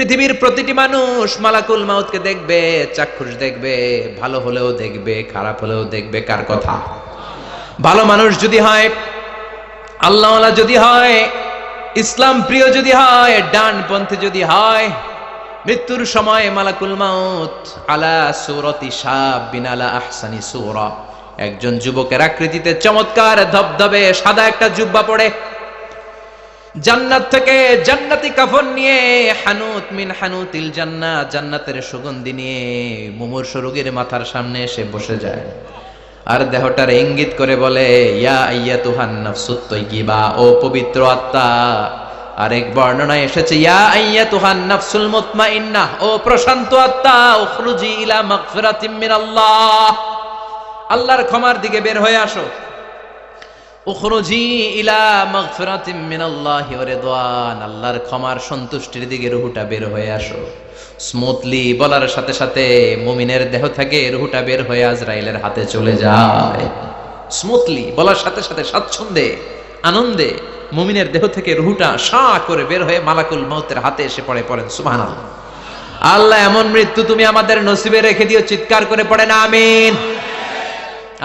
পৃথিবীর প্রতিটি মানুষ মালাকুল মাউতকে দেখবে, চাক্ষুষ দেখবে, ভালো হলেও দেখবে, খারাপ হলেও দেখবে। কার কথা? ভালো মানুষ যদি হয়, আল্লাহওয়ালা যদি হয়, ইসলাম প্রিয় যদি হয়, ডানপন্থী যদি হয়, মৃত্যুর সময় মালাকুল মাউত আলা সূরাতি শাবিন আলা আহসানি সূরা, একজন যুবকের আকৃতিতে চমৎকার ধবধবে সাদা একটা জুব্বা পরে, জান্নাত থেকে জান্নাতি কাফন নিয়ে, হানুত মিন হানুতিল জান্নাত, জান্নাতের সুগন্ধি নিয়ে মুমূর্ষু রোগীর মাথার সামনে এসে বসে যায় আর দেহটার ইঙ্গিত করে বলে, ইয়া আইয়াতুহান নাফসুত তাইয়্যিবা, ও পবিত্র আত্মা। আরেক বর্ণনায় এসেছে, ইয়া আইয়াতুহান নাফসুল মুতমাইন্নাহ, ও প্রশান্ত আত্মা, উখরুজি ইলা মাগফিরাতিম মিনাল্লাহ, আল্লাহর ক্ষমার দিকে বের হয়ে আসো। উখরুজি ইলা মাগফিরাতিম মিনাল্লাহি ওয়া রিদওয়ান, আল্লাহর ক্ষমার সন্তুষ্টির দিকে রুহটা বের হয়ে আসো। স্মুথলি বলার সাথে সাথে মুমিনের দেহ থেকে রুহটা বের হয়ে আজরাইলের হাতে চলে যায়। স্মুথলি বলার সাথে সাথে স্বাচ্ছন্দ্যে আনন্দে মুমিনের দেহ থেকে রুহটা সা করে বের হয়ে মালাকুল মাউতের হাতে এসে পড়ে। পড়েন সুবহানাল্লাহ। আল্লাহ এমন মৃত্যু তুমি আমাদের নসিবে রেখে দিও, চিৎকার করে পড়েন আমিন।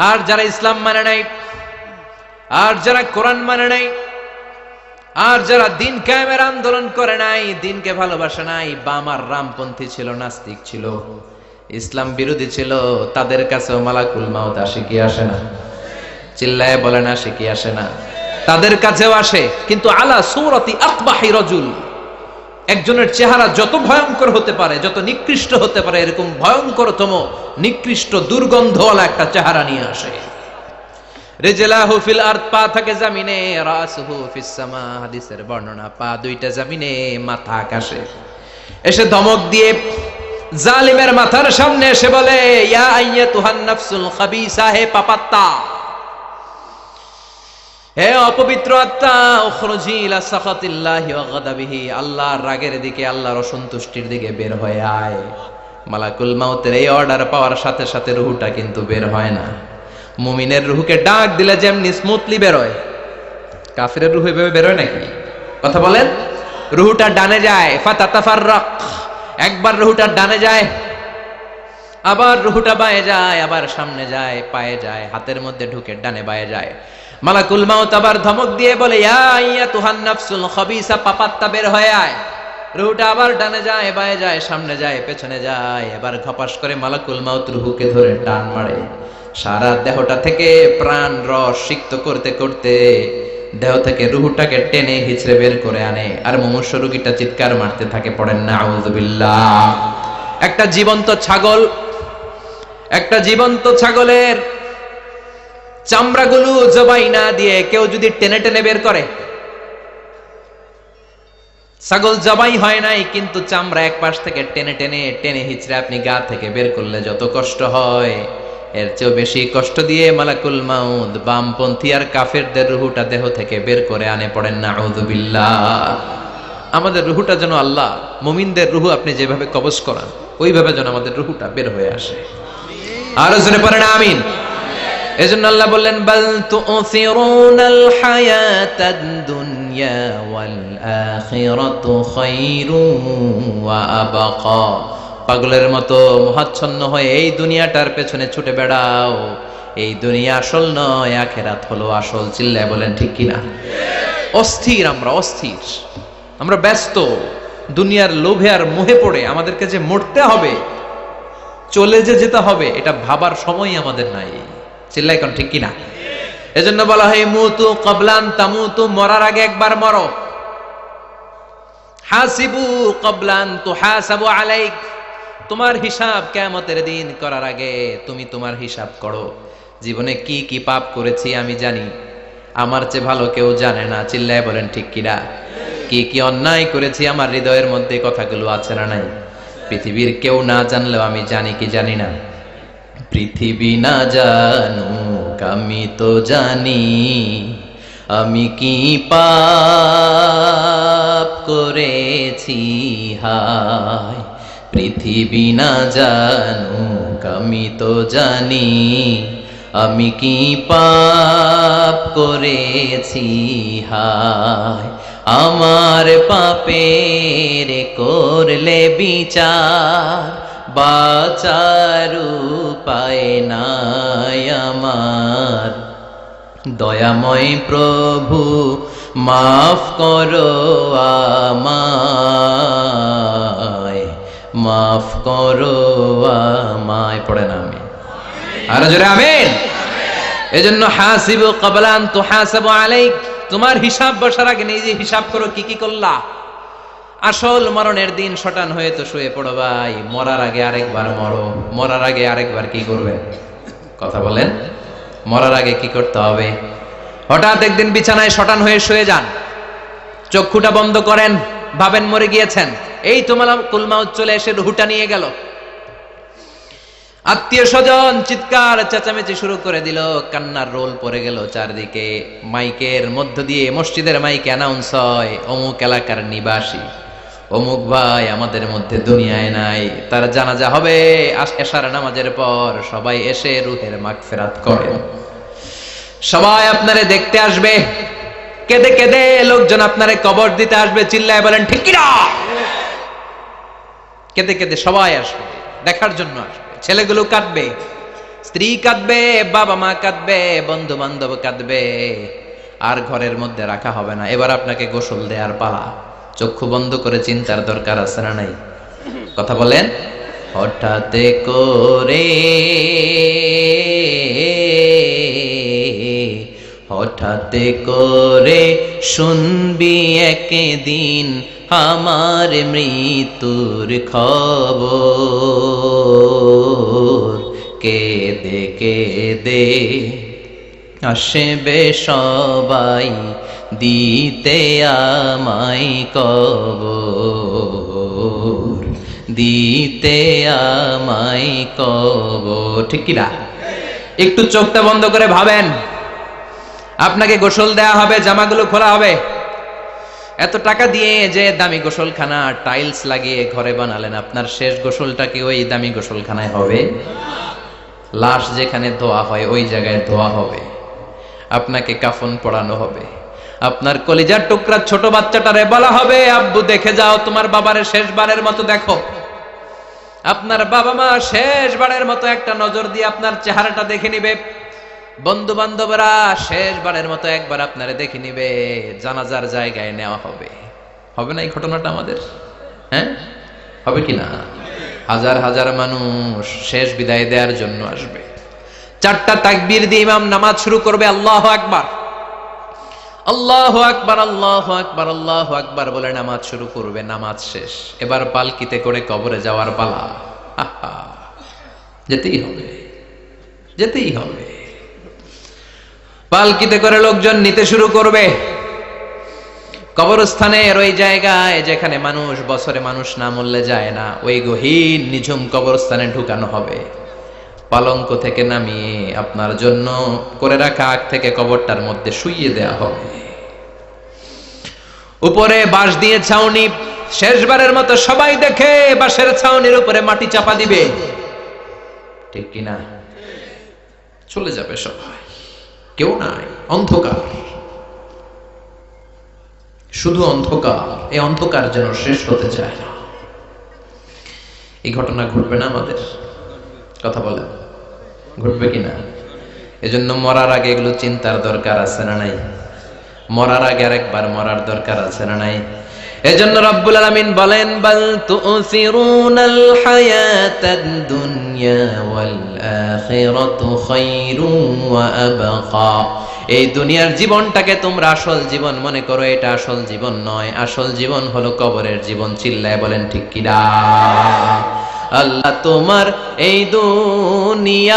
আর যারা ইসলাম মানে নাই, আর যারা কোরআন মানে নাই, আর যারা দিন কায়েমের আন্দোলন করে নাই, দিনকে ভালোবাসে নাই, বাম আর রামপন্থী ছিল, নাস্তিক ছিল, ইসলাম বিরোধী ছিল, তাদের কাছেও মালাকুল মাউত আসে কি আসে না? চিল্লায় বলেন আসে কি আসে না? তাদের কাছেও আসে, কিন্তু আলা সূরাতি আকবাহি রাজুল, একজনের চেহারা যত ভয়ঙ্কর হতে পারে, যত নিকৃষ্ট হতে পারে, এরকম ভয়ঙ্করতম নিকৃষ্ট দুর্গন্ধওয়ালা একটা চেহারা নিয়ে আসে। রিজলাহু ফিল আরদ, পা থাকে জমিনে, রাসুহু ফিস সামা, হাদিসের বর্ণনা, পা দুইটা জমিনে, মাথা আকাশে। এসে ধমক দিয়ে জালিমের মাথার সামনে এসে বলে, ইয়া আইয়াতুহান নাফসুল খাবিসা, হে পাপাত্তা, হে অপবিত্র আত্মা, উখরুজি ইলা সাখাতিল্লাহি ওয়া গাদাবিহি, আল্লাহর রাগের দিকে, আল্লাহর অসন্তুষ্টির দিকে বের হয়ে আয়। মালাকুল মাউতের এই অর্ডার পাওয়ার সাথে সাথে রূহটা কিন্তু বের হয় না। মুমিনের রুহকে ডাক দিলে যেমনি স্মুথলি বেরোয়, কাফিরের রুহ এভাবে বেরোয় নাকি? কথা বলেন। রুহটা ডানে যায়, ফাতাতাফাররাক, একবার রুহটা ডানে যায়, আবার রুহটা বায়ে যায়, আবার সামনে যায়, পায়ে যায়, হাতের মধ্যে ঢুকে ডানে বায়ে যায়। মালাকুল মাউত আবার ধমক দিয়ে বলে, ইয়া আইয়াতুহান নাফসুল খাবিসা, পাপাত্তা বের হয়ে আয়। রুহটা আবার ডানে যায়, বায়ে যায়, সামনে যায়, পেছনে যায়। এবার ঘপাস করে মালাকুল মাউত রুহকে ধরে টান মারে। সারা দেহটা থেকে প্রাণ রস সিক্ত করতে করতে দেহ থেকে রুহটাকে টেনে হিচড়ে বের করে আনে। আর মুমূর্ষু রোগীটা চিৎকার মারতে থাকে। পড়েন না আউযুবিল্লাহ। একটা জীবন্ত ছাগলের চামড়াগুলো জবাই না দিয়ে কেউ যদি টেনে টেনে বের করে, ছাগল জবাই হয় নাই কিন্তু চামড়া এক পাশ থেকে টেনে টেনে টেনে হিচড়ে আপনি গা থেকে বের করলে যত কষ্ট হয়, এর চেয়েও বেশি কষ্ট দিয়ে মালাকুল মাউত বামপন্থী আর কাফেরদের রুহটা দেহ থেকে বের করে আনে। পড়েন না আউযুবিল্লাহ। আমাদের রুহটা যেন আল্লাহ, মুমিনদের রুহ আপনি যেভাবে কবজ করান, ওইভাবে যেন আমাদের রুহটা বের হয়ে আসে। আরো জোরে পড়েন আমিন। এজন্য আল্লাহ বললেন, বাল তুসিরুনাল হায়াতাদ দুনিয়া ওয়াল আখিরাতু খায়রুন ওয়া আবকা। পাগলের মতো মোহাচ্ছন্ন হয়ে এই দুনিয়াটার পেছনে ছুটে বেড়াও। এই দুনিয়া আসল নয়, আখিরাত হলো আসল। চিল্লায় বলেন ঠিক কিনা? অস্থির, আমরা ব্যস্ত দুনিয়ার লোভে আর মোহে পড়ে আমাদেরকে যে মরতে হবে, চলে যেতে হবে, এটা ভাবার সময় আমাদের নাই। চিল্লাই কোন ঠিক কিনা? এজন্য বলা হয় মুতু ক্বাবলান তামুতু, মরার আগে একবার মরো। হাসিবু ক্বাবলান তুহাসাবু আলাইক, তোমার হিসাব কিয়ামতের দিন করার আগে তুমি তোমার হিসাব করো। জীবনে কি কি পাপ করেছি আমি জানি, আমার চেয়ে ভালো কেউ জানে না। চিল্লায় বলেন ঠিক কিনা? কি কি অন্যায় করেছি আমার হৃদয়ের মধ্যে কথাগুলো আছে না নাই? পৃথিবীর কেউ না জানলেও আমি জানি কি জানি না? পৃথিবী না জানুক আমি তো জানি, আমি কি পাপ করেছি হায়। পৃথিবী না জানুক আমি তো জানি, আমি কি পাপ করেছি হায়। আমার পাপের করলে বিচার, বাঁচার উপায় নাই আমার। দয়াময় প্রভু মাফ করো আমায়, মাফ করো আমায়। পড়েন আমি আর জোরে আমিন। এজন্য হাসিবু ক্বাবলা আন তুহাসাবু আলাইক, তোমার হিসাব বসার আগে নিজে হিসাব করো কি কি করলা। আসল মরণের দিন শটান হয়ে তো শুয়ে পড়ো ভাই, মরার আগে আরেকবার মরো। মরার আগে আরেকবার কি করবে? কথা বলেন, মরার আগে কি করতে হবে? হঠাৎ একদিন বিছানায় শটান হয়ে শুয়ে যান, চক্ষুটা বন্ধ করেন, ভাবেন মরে গিয়েছেন, এই তো মালাকুল মাউত চলে এসে রুহটা নিয়ে গেল। আত্মীয় স্বজন চিৎকার চেঁচামেচি শুরু করে দিল, কান্নার রোল পড়ে গেল চারদিকে। মাইকের মধ্য দিয়ে, মসজিদের মাইকে অ্যানাউন্স হয়, অমুক এলাকার নিবাসী অমুক ভাই আমাদের মধ্যে দুনিয়ায় নাই, তার জানাজা হবে এশার নামাজের পর। সবাই এসে রুহের মাগফিরাত করেন। সবাই আপনারে দেখতে আসবে, কেঁদে কেঁদে লোকজন আপনারে কবর দিতে আসবে। চিল্লায় বলেন ঠিক কি না? কেঁদে কেঁদে সবাই আসবে, দেখার জন্য আসবে। ছেলেগুলো কাঁদবে, স্ত্রী কাঁদবে, বাবা মা কাঁদবে, বন্ধু বান্ধব কাঁদবে। আর ঘরের মধ্যে রাখা হবে না। এবার আপনাকে গোসল দেওয়ার পালা। চক্ষু বন্ধ করে চিন্তার দরকার আছে না নাই? কথা বলেন। হঠাৎ করে, হঠাৎ করে শুনবি একদিন আমার মৃত্যুর খবর। কেঁদে কেঁদে আসবে সবাই দিতে আমায় কবর, দিতে আমায় কবর। ঠিক কি না? একটু চোখটা বন্ধ করে ভাবেন, আপনাকে গোসল দেয়া হবে, জামাগুলো খোলা হবে। এত টাকা দিয়ে যে দামি গোসলখানা টাইলস লাগিয়ে ঘরে বানালেন, আপনার শেষ গোসলটা কি ওই দামি গোসলখানায় হবে? লাশ যেখানে ধোয়া হয় ওই জায়গায় ধোয়া হবে। আপনাকে কাফন পরানো হবে। আপনার কলিজার টুকরা ছোট বাচ্চাটারে বলা হবে, আব্বু দেখে যাও তোমার বাবারে শেষবারের মতো দেখো। আপনার বাবা মা শেষবারের মতো একটা নজর দিয়ে আপনার চেহারাটা দেখে নিবে। বন্ধু বান্ধবরা শেষবারের মতো একবার আপনারে দেখে নিবে। জানাজার জায়গায় নেওয়া হবে। হবে না এই ঘটনাটা আমাদের? হ্যাঁ, হবে কি না? হাজার হাজার মানুষ শেষ বিদায় দেওয়ার জন্য আসবে। চারটা তাকবীর দিয়ে ইমাম নামাজ শুরু করবে। আল্লাহু আকবার, আল্লাহু আকবার, আল্লাহু আকবার, আল্লাহু আকবার বলে নামাজ শুরু করবে। নামাজ শেষ। এবার পালকিতে করে কবরে যাওয়ার পালা। যেতেই হবে, যেতেই হবে। পালকিতে করে লোকজন নিতে শুরু করবে। কবরস্থানের ওই জায়গায় যেখানে মানুষ বছরে মানুষ না মরলে যায় না, ওই গহীন নিঝুম কবরস্থানে ঢুকানো হবে। পালঙ্ক থেকে নামিয়ে আপনার জন্য করে রাখা আগ থেকে কবরটার মধ্যে শুইয়ে দেয়া হবে। উপরে বাঁশ দিয়ে ছাউনি, শেষবারের মতো সবাই দেখে বাঁশের ছাউনির উপরে মাটি চাপা দিবে। ঠিক কিনা? চলে যাবে সবাই, কেউ নাই, অন্ধকার, শুধু অন্ধকার। এই অন্ধকার যেন শেষ হতে চায় না। এই ঘটনা ঘটবে না আমাদের? কথা বলেন, ঘটবে কিনা? এজন্য মরার আগে এগুলো চিন্তার দরকার আছে না নাই? মরার আগে আরেকবার মরার দরকার আছে না নাই? এজন্য রব্বুল আলামিন বলেন, বাল তুসিরুনাল হায়াতাদ দুনিয়া ওয়াল আখিরাতু খায়রুন ওয়া আবকা। এই দুনিয়ার জীবনটাকে তোমরা আসল জীবন মনে করো, এটা আসল জীবন নয়। আসল জীবন হলো কবরের জীবন। চিল্লায় বলেন ঠিক কিনা? আল্লাহ তোমার এই দুনিয়ায়,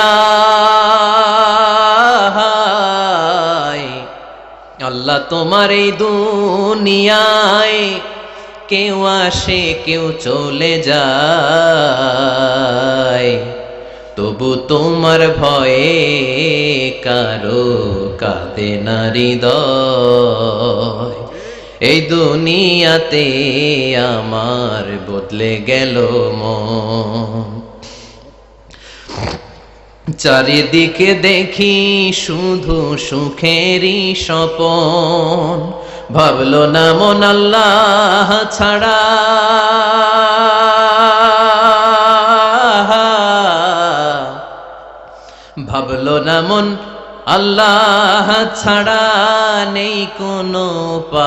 আল্লাহ তোমার এই দুনিয়ায় কেউ আসে কেউ চলে যায়, তবু তোমার ভয়ে কারো কাঁদে না হৃদয়। এই দুনিয়াতে আমার বদলে গেল মন। চারিদিকে দেখি শুধু সুখেরই স্বপন, ভাবলো না মন আল্লাহ ছাড়া, ভাবলো না মন আল্লাহ ছাড়া নেই কোনো উপায়,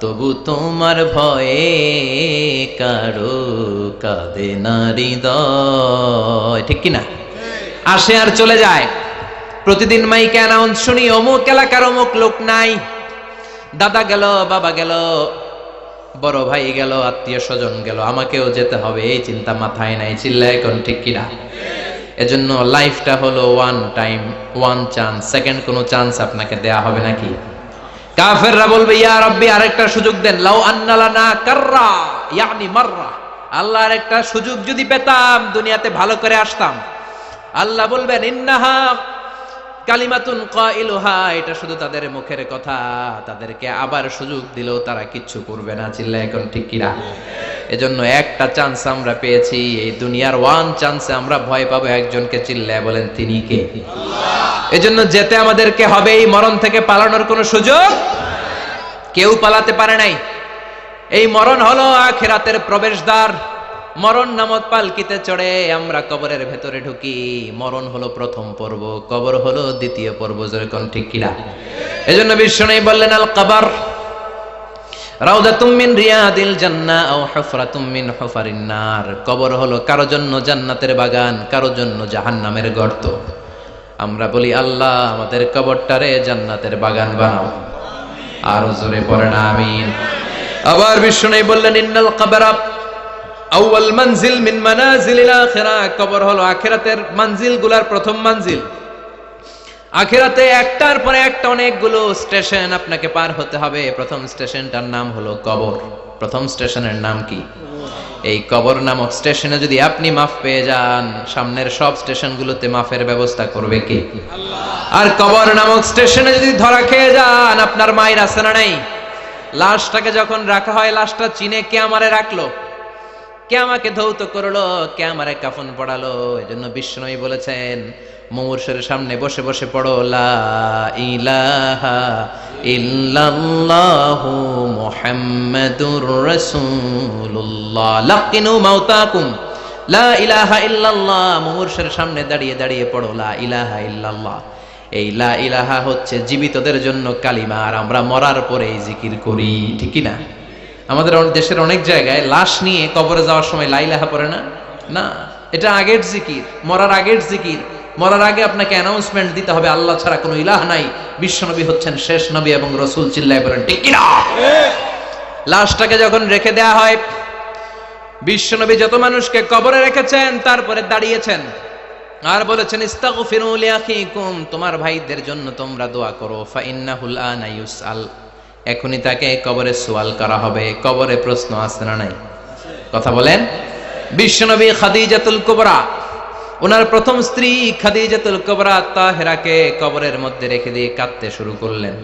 তবু তোমার ভয়ে কারো কাঁদে না হৃদয়। ঠিক কিনা? আসে আর চলে যায়। প্রতিদিন মাইকে অ্যানাউন্স শুনি অমুক এলাকার অমুক লোক নাই, দাদা গেল, বাবা গেল, বড় ভাই গেল, আত্মীয় স্বজন গেল, আমাকেও যেতে হবে, এই চিন্তা মাথায় নাই। চিল্লায় এখন ঠিক কিনা? এজন্য লাইফটা হলো one time, one chance, second কোনো চান্স আপনাকে দেয়া হবে নাকি? কাফেররা বলবে ইয়া রাব্বি আরেকটা সুযোগ দেন, লাউ আন্না লানা কাররা ইয়ানি মাররা, আল্লাহ আরেকটা সুযোগ যদি পেতাম দুনিয়াতে ভালো করে আসতাম। আল্লাহ বলবেন ইন্নাহা কালিমাতুন কাইলুহা, এটা শুধু তাদের মুখের কথা, তাদেরকে আবার সুযোগ দিলেও তারা কিচ্ছু করবে না। চিল্লায় এখন ঠিক কিনা? এজন্য একটা চান্স আমরা পেয়েছি, এই দুনিয়ার ওয়ান চান্সে আমরা ভয় পাবো একজনকে। চিল্লায় বলেন তিনি কে? আল্লাহ। এজন্য যেতে আমাদেরকে হবে, এই মরণ থেকে পালানোর কোনো সুযোগ কেউ পালাতে পারে নাই। এই মরণ হলো আখিরাতের প্রবেশদ্বার। মরণ নামক পালকিতে চড়ে আমরা কবরের ভেতরে ঢুকি। মরণ হলো প্রথম পর্ব, কবর হলো দ্বিতীয় পর্ব। যেরকম ঠিক কিনা? এজন্য বিশ্বনবী বললেন আল কবর রাউদাতুম মিন রিয়াদিল জান্নাহ আও হুফরাতুম মিন হুফারিন নার। কবর হলো কারো জন্য জান্নাতের বাগান, কারো জন্য জাহান্নামের গর্ত। আমরা বলি আল্লাহ আমাদের কবরটারে জান্নাতের বাগান বানাও। আর জোরে পড়েন আমিন। আবার বিশ্বনবী বললেন ইন্নাল কবরা আউয়াল মানজিল মিন মানাজিলিল আখিরাহ। কবর হলো আখিরাতের মঞ্জিলগুলোর প্রথম মঞ্জিল। আখিরাতে একটার পরে একটা অনেকগুলো স্টেশন আপনাকে পার হতে হবে। প্রথম স্টেশনটার নাম হলো কবর। প্রথম স্টেশনের নাম কি? এই কবর নামক স্টেশনে যদি আপনি মাফ পেয়ে যান, সামনের সব স্টেশনগুলোতে মাফের ব্যবস্থা করবে কে? আল্লাহ। আর কবর নামক স্টেশনে যদি ধরা খেয়ে যান, আপনার মায়ের আছে না নাই? লাশটাকে যখন রাখা হয়, লাশটা চিনে কে আমারে রাখলো, কে আমাকে ধৌত করলো, কে আমারে কাফন পড়ালো। এজন্য বিশ্বনবী বলেছেন মুমূর্ষের সামনে বসে বসে পড়ো লা ইলাহা ইল্লাল্লাহু মুহাম্মাদুর রাসূলুল্লাহ। লাকিনু মাউতাকুম লা ইলাহা ইল্লাল্লাহ। মুমূর্ষের সামনে দাঁড়িয়ে দাঁড়িয়ে পড়ো লা ইলাহা ইল্লাল্লাহ। এই লা ইলাহা হচ্ছে জীবিতদের জন্য কালিমা, আর আমরা মরার পরে এই জিকির করি। ঠিক কি না? আমাদের দেশের অনেক জায়গায় লাশ নিয়ে কবরে যাওয়ার সময় লা ইলাহা পড়ে না। না, এটা আগের জিকির, মরার আগের জিকির। মরার আগে আপনাকে অ্যানাউন্সমেন্ট দিতে হবে আল্লাহ ছাড়া কোনো ইলাহ নাই, বিশ্বনবী হচ্ছেন শেষ নবী এবং রাসূল। চিল্লায় বলেন ঠিক কি না? লাশটাকে যখন রেখে দেয়া হয়, বিশ্বনবী যত মানুষকে কবরে রেখেছেন তারপরে দাঁড়িয়েছেন আর বলেছেন ইস্তাগফিরু লিআখিকুম, তোমার ভাইদের জন্য তোমরা দোয়া করো। ফাইন্নাহুল আনা ইউসআল, এখনই তাকে কবরে সওয়াল করা হবে। কবরে প্রশ্ন আছে না নাই? কথা বলেন। বিশ্বনবী খাদিজাতুল কুবরা, ওনার প্রথম স্ত্রী খাদিজাতুল কুবরা তাহেরাকে কবরের মধ্যে রেখে দিয়ে কাঁদতে শুরু করলেন,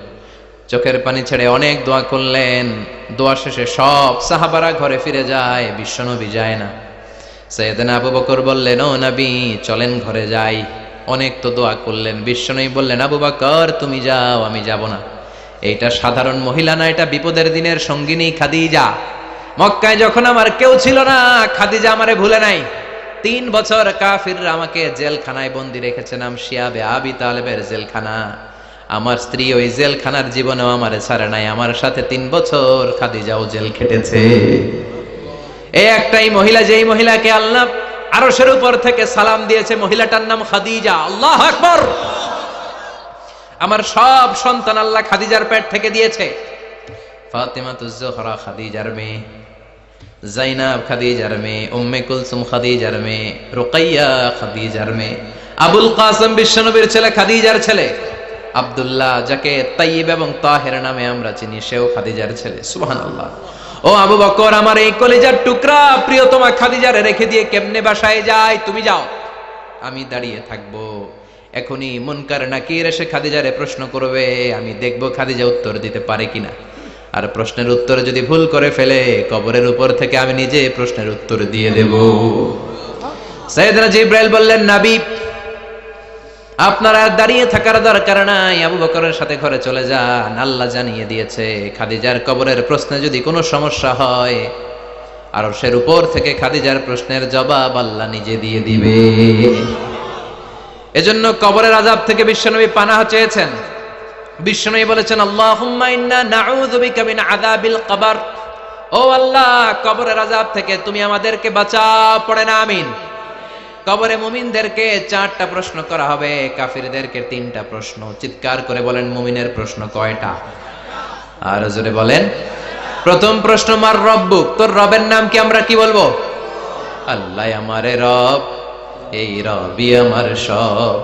চোখের পানি ছেড়ে অনেক দোয়া করলেন। দোয়া শেষে সব সাহাবারা ঘরে ফিরে যায়, বিশ্বনবী যায় না। সাইয়েদনা আবু বকর বললেন ও নবী চলেন ঘরে যাই, অনেক তো দোয়া করলেন। বিশ্বনবী বললেন আবু বকর তুমি যাও, আমি যাব না। এইটা সাধারণ মহিলা না, এটা বিপদের দিনের সঙ্গিনী খাদিজা। মক্কায় যখন আমার কেউ ছিল না, খাদিজা আমারে ভুলে নাই। 3 বছর কাফিররা আমাকে জেলখানায় বন্দি রেখেছে, নাম শিয়াবে আবি তালেবের জেলখানা। আমার স্ত্রী ওই জেলখানার জীবনেও আমারে ছাড়ে নাই, আমার সাথে 3 বছর খাদিজাও জেল খেটেছে। এই একটাই মহিলা, যেই মহিলাকে আল্লাহ আরশের উপর থেকে সালাম দিয়েছে, মহিলাটার নাম খাদিজা। আল্লাহু আকবার। আমার সব সন্তান আল্লাহ খাদিজার পেট থেকে দিয়েছে। ফাতিমাতুজ জোহরা খাদিজার মেয়ে, জাইনাব খাদিজার মেয়ে, উম্মে কুলসুম খাদিজার মেয়ে, রুকাইয়া খাদিজার মেয়ে, আবুল কাসেম বিশ্বনবীর ছেলে খাদিজার ছেলে, আব্দুল্লাহ যাকে তাইয়্যিব এবং তাহের নামে আমরা চিনি, সেও খাদিজার ছেলে। সুবহানাল্লাহ। ও আবু বকর, আমার এই কলিজার টুকরা প্রিয়তমা খাদিজারে রেখে দিয়ে কেমনে বাসায় যায়? তুমি যাও, আমি দাঁড়িয়ে থাকবো। এখনই মুনকার নাকির এসে খাদিজারে প্রশ্ন করবে, আমি দেখব খাদিজা উত্তর দিতে পারে কিনা। আর প্রশ্নের উত্তরে যদি ভুল করে ফেলে, কবরের উপর থেকে আমি নিজে প্রশ্নের উত্তর দিয়ে দেব। সাইয়েদনা জিবরাইল বললেন নবী আপনার আর দাঁড়িয়ে থাকার দরকার নাই, আবু বকরের সাথে ঘরে চলে যান। আল্লাহ জানিয়ে দিয়েছে খাদিজার কবরের প্রশ্নে যদি কোনো সমস্যা হয়, আরশের উপর থেকে খাদিজার প্রশ্নের জবাব আল্লাহ নিজে দিয়ে দিবে। এজন্য কবরের আযাব থেকে বিশ্বনবী পানাহ চেয়েছেন। বিশ্বনবী বলেছেন, আল্লাহুম্মা ইন্না নাউযু বিকা মিন আযাবিল কবর। ও আল্লাহ, কবরের আযাব থেকে তুমি আমাদেরকে বাঁচাও। পড়েন আমিন। কবরে মুমিনদেরকে 4টা প্রশ্ন করা হবে, কাফিরদেরকে 3টা প্রশ্ন। চিৎকার করে বলেন, মুমিনের প্রশ্ন কয়টা? আর জোরে বলেন। প্রথম প্রশ্ন, মার রব্বুক, তোর রবের নাম কি? আমরা কি বলবো? আল্লাহ আমারে রব, এই রবি আমার সব,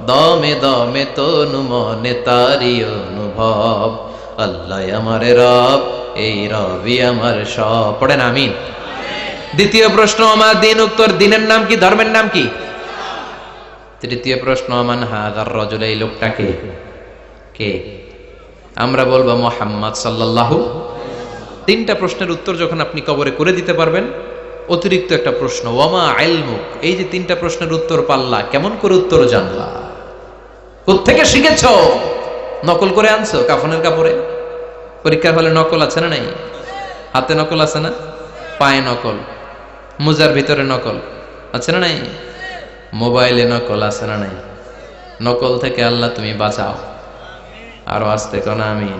দমে দমে তনু মনে তারি অনুভব। আল্লাহ আমারে রব, এই রবি আমার সব। পড়েন আমিন। দ্বিতীয় প্রশ্ন, আমার দিন, উত্তর দিনের নাম কি? ধর্মের নাম কি? তৃতীয় প্রশ্ন, আমান হাযার রাজুল, এই লোকটা কে? কে? আমরা বলবো মুহাম্মদ সাল্লাল্লাহু। 3টা প্রশ্নের উত্তর যখন আপনি কবরে করে দিতে পারবেন, অতিরিক্ত একটা প্রশ্ন, ওয়ামা ইলমুক, এই যে 3টা প্রশ্নের উত্তর পাল্লা, কেমন করে উত্তর জানলা? কোত্থেকে শিখেছো? নকল করে আনছো কাফনের কাপড়ে? পরীক্ষার হলে নকল আছে না নাই? হাতে নকল আছে না? পায়ে নকল, মোজার ভিতরে নকল আছে না নাই? মোবাইলে নকল আছে না নাই? নকল থেকে আল্লাহ তুমি বাঁচাও। আরো আসতে কোন আমি।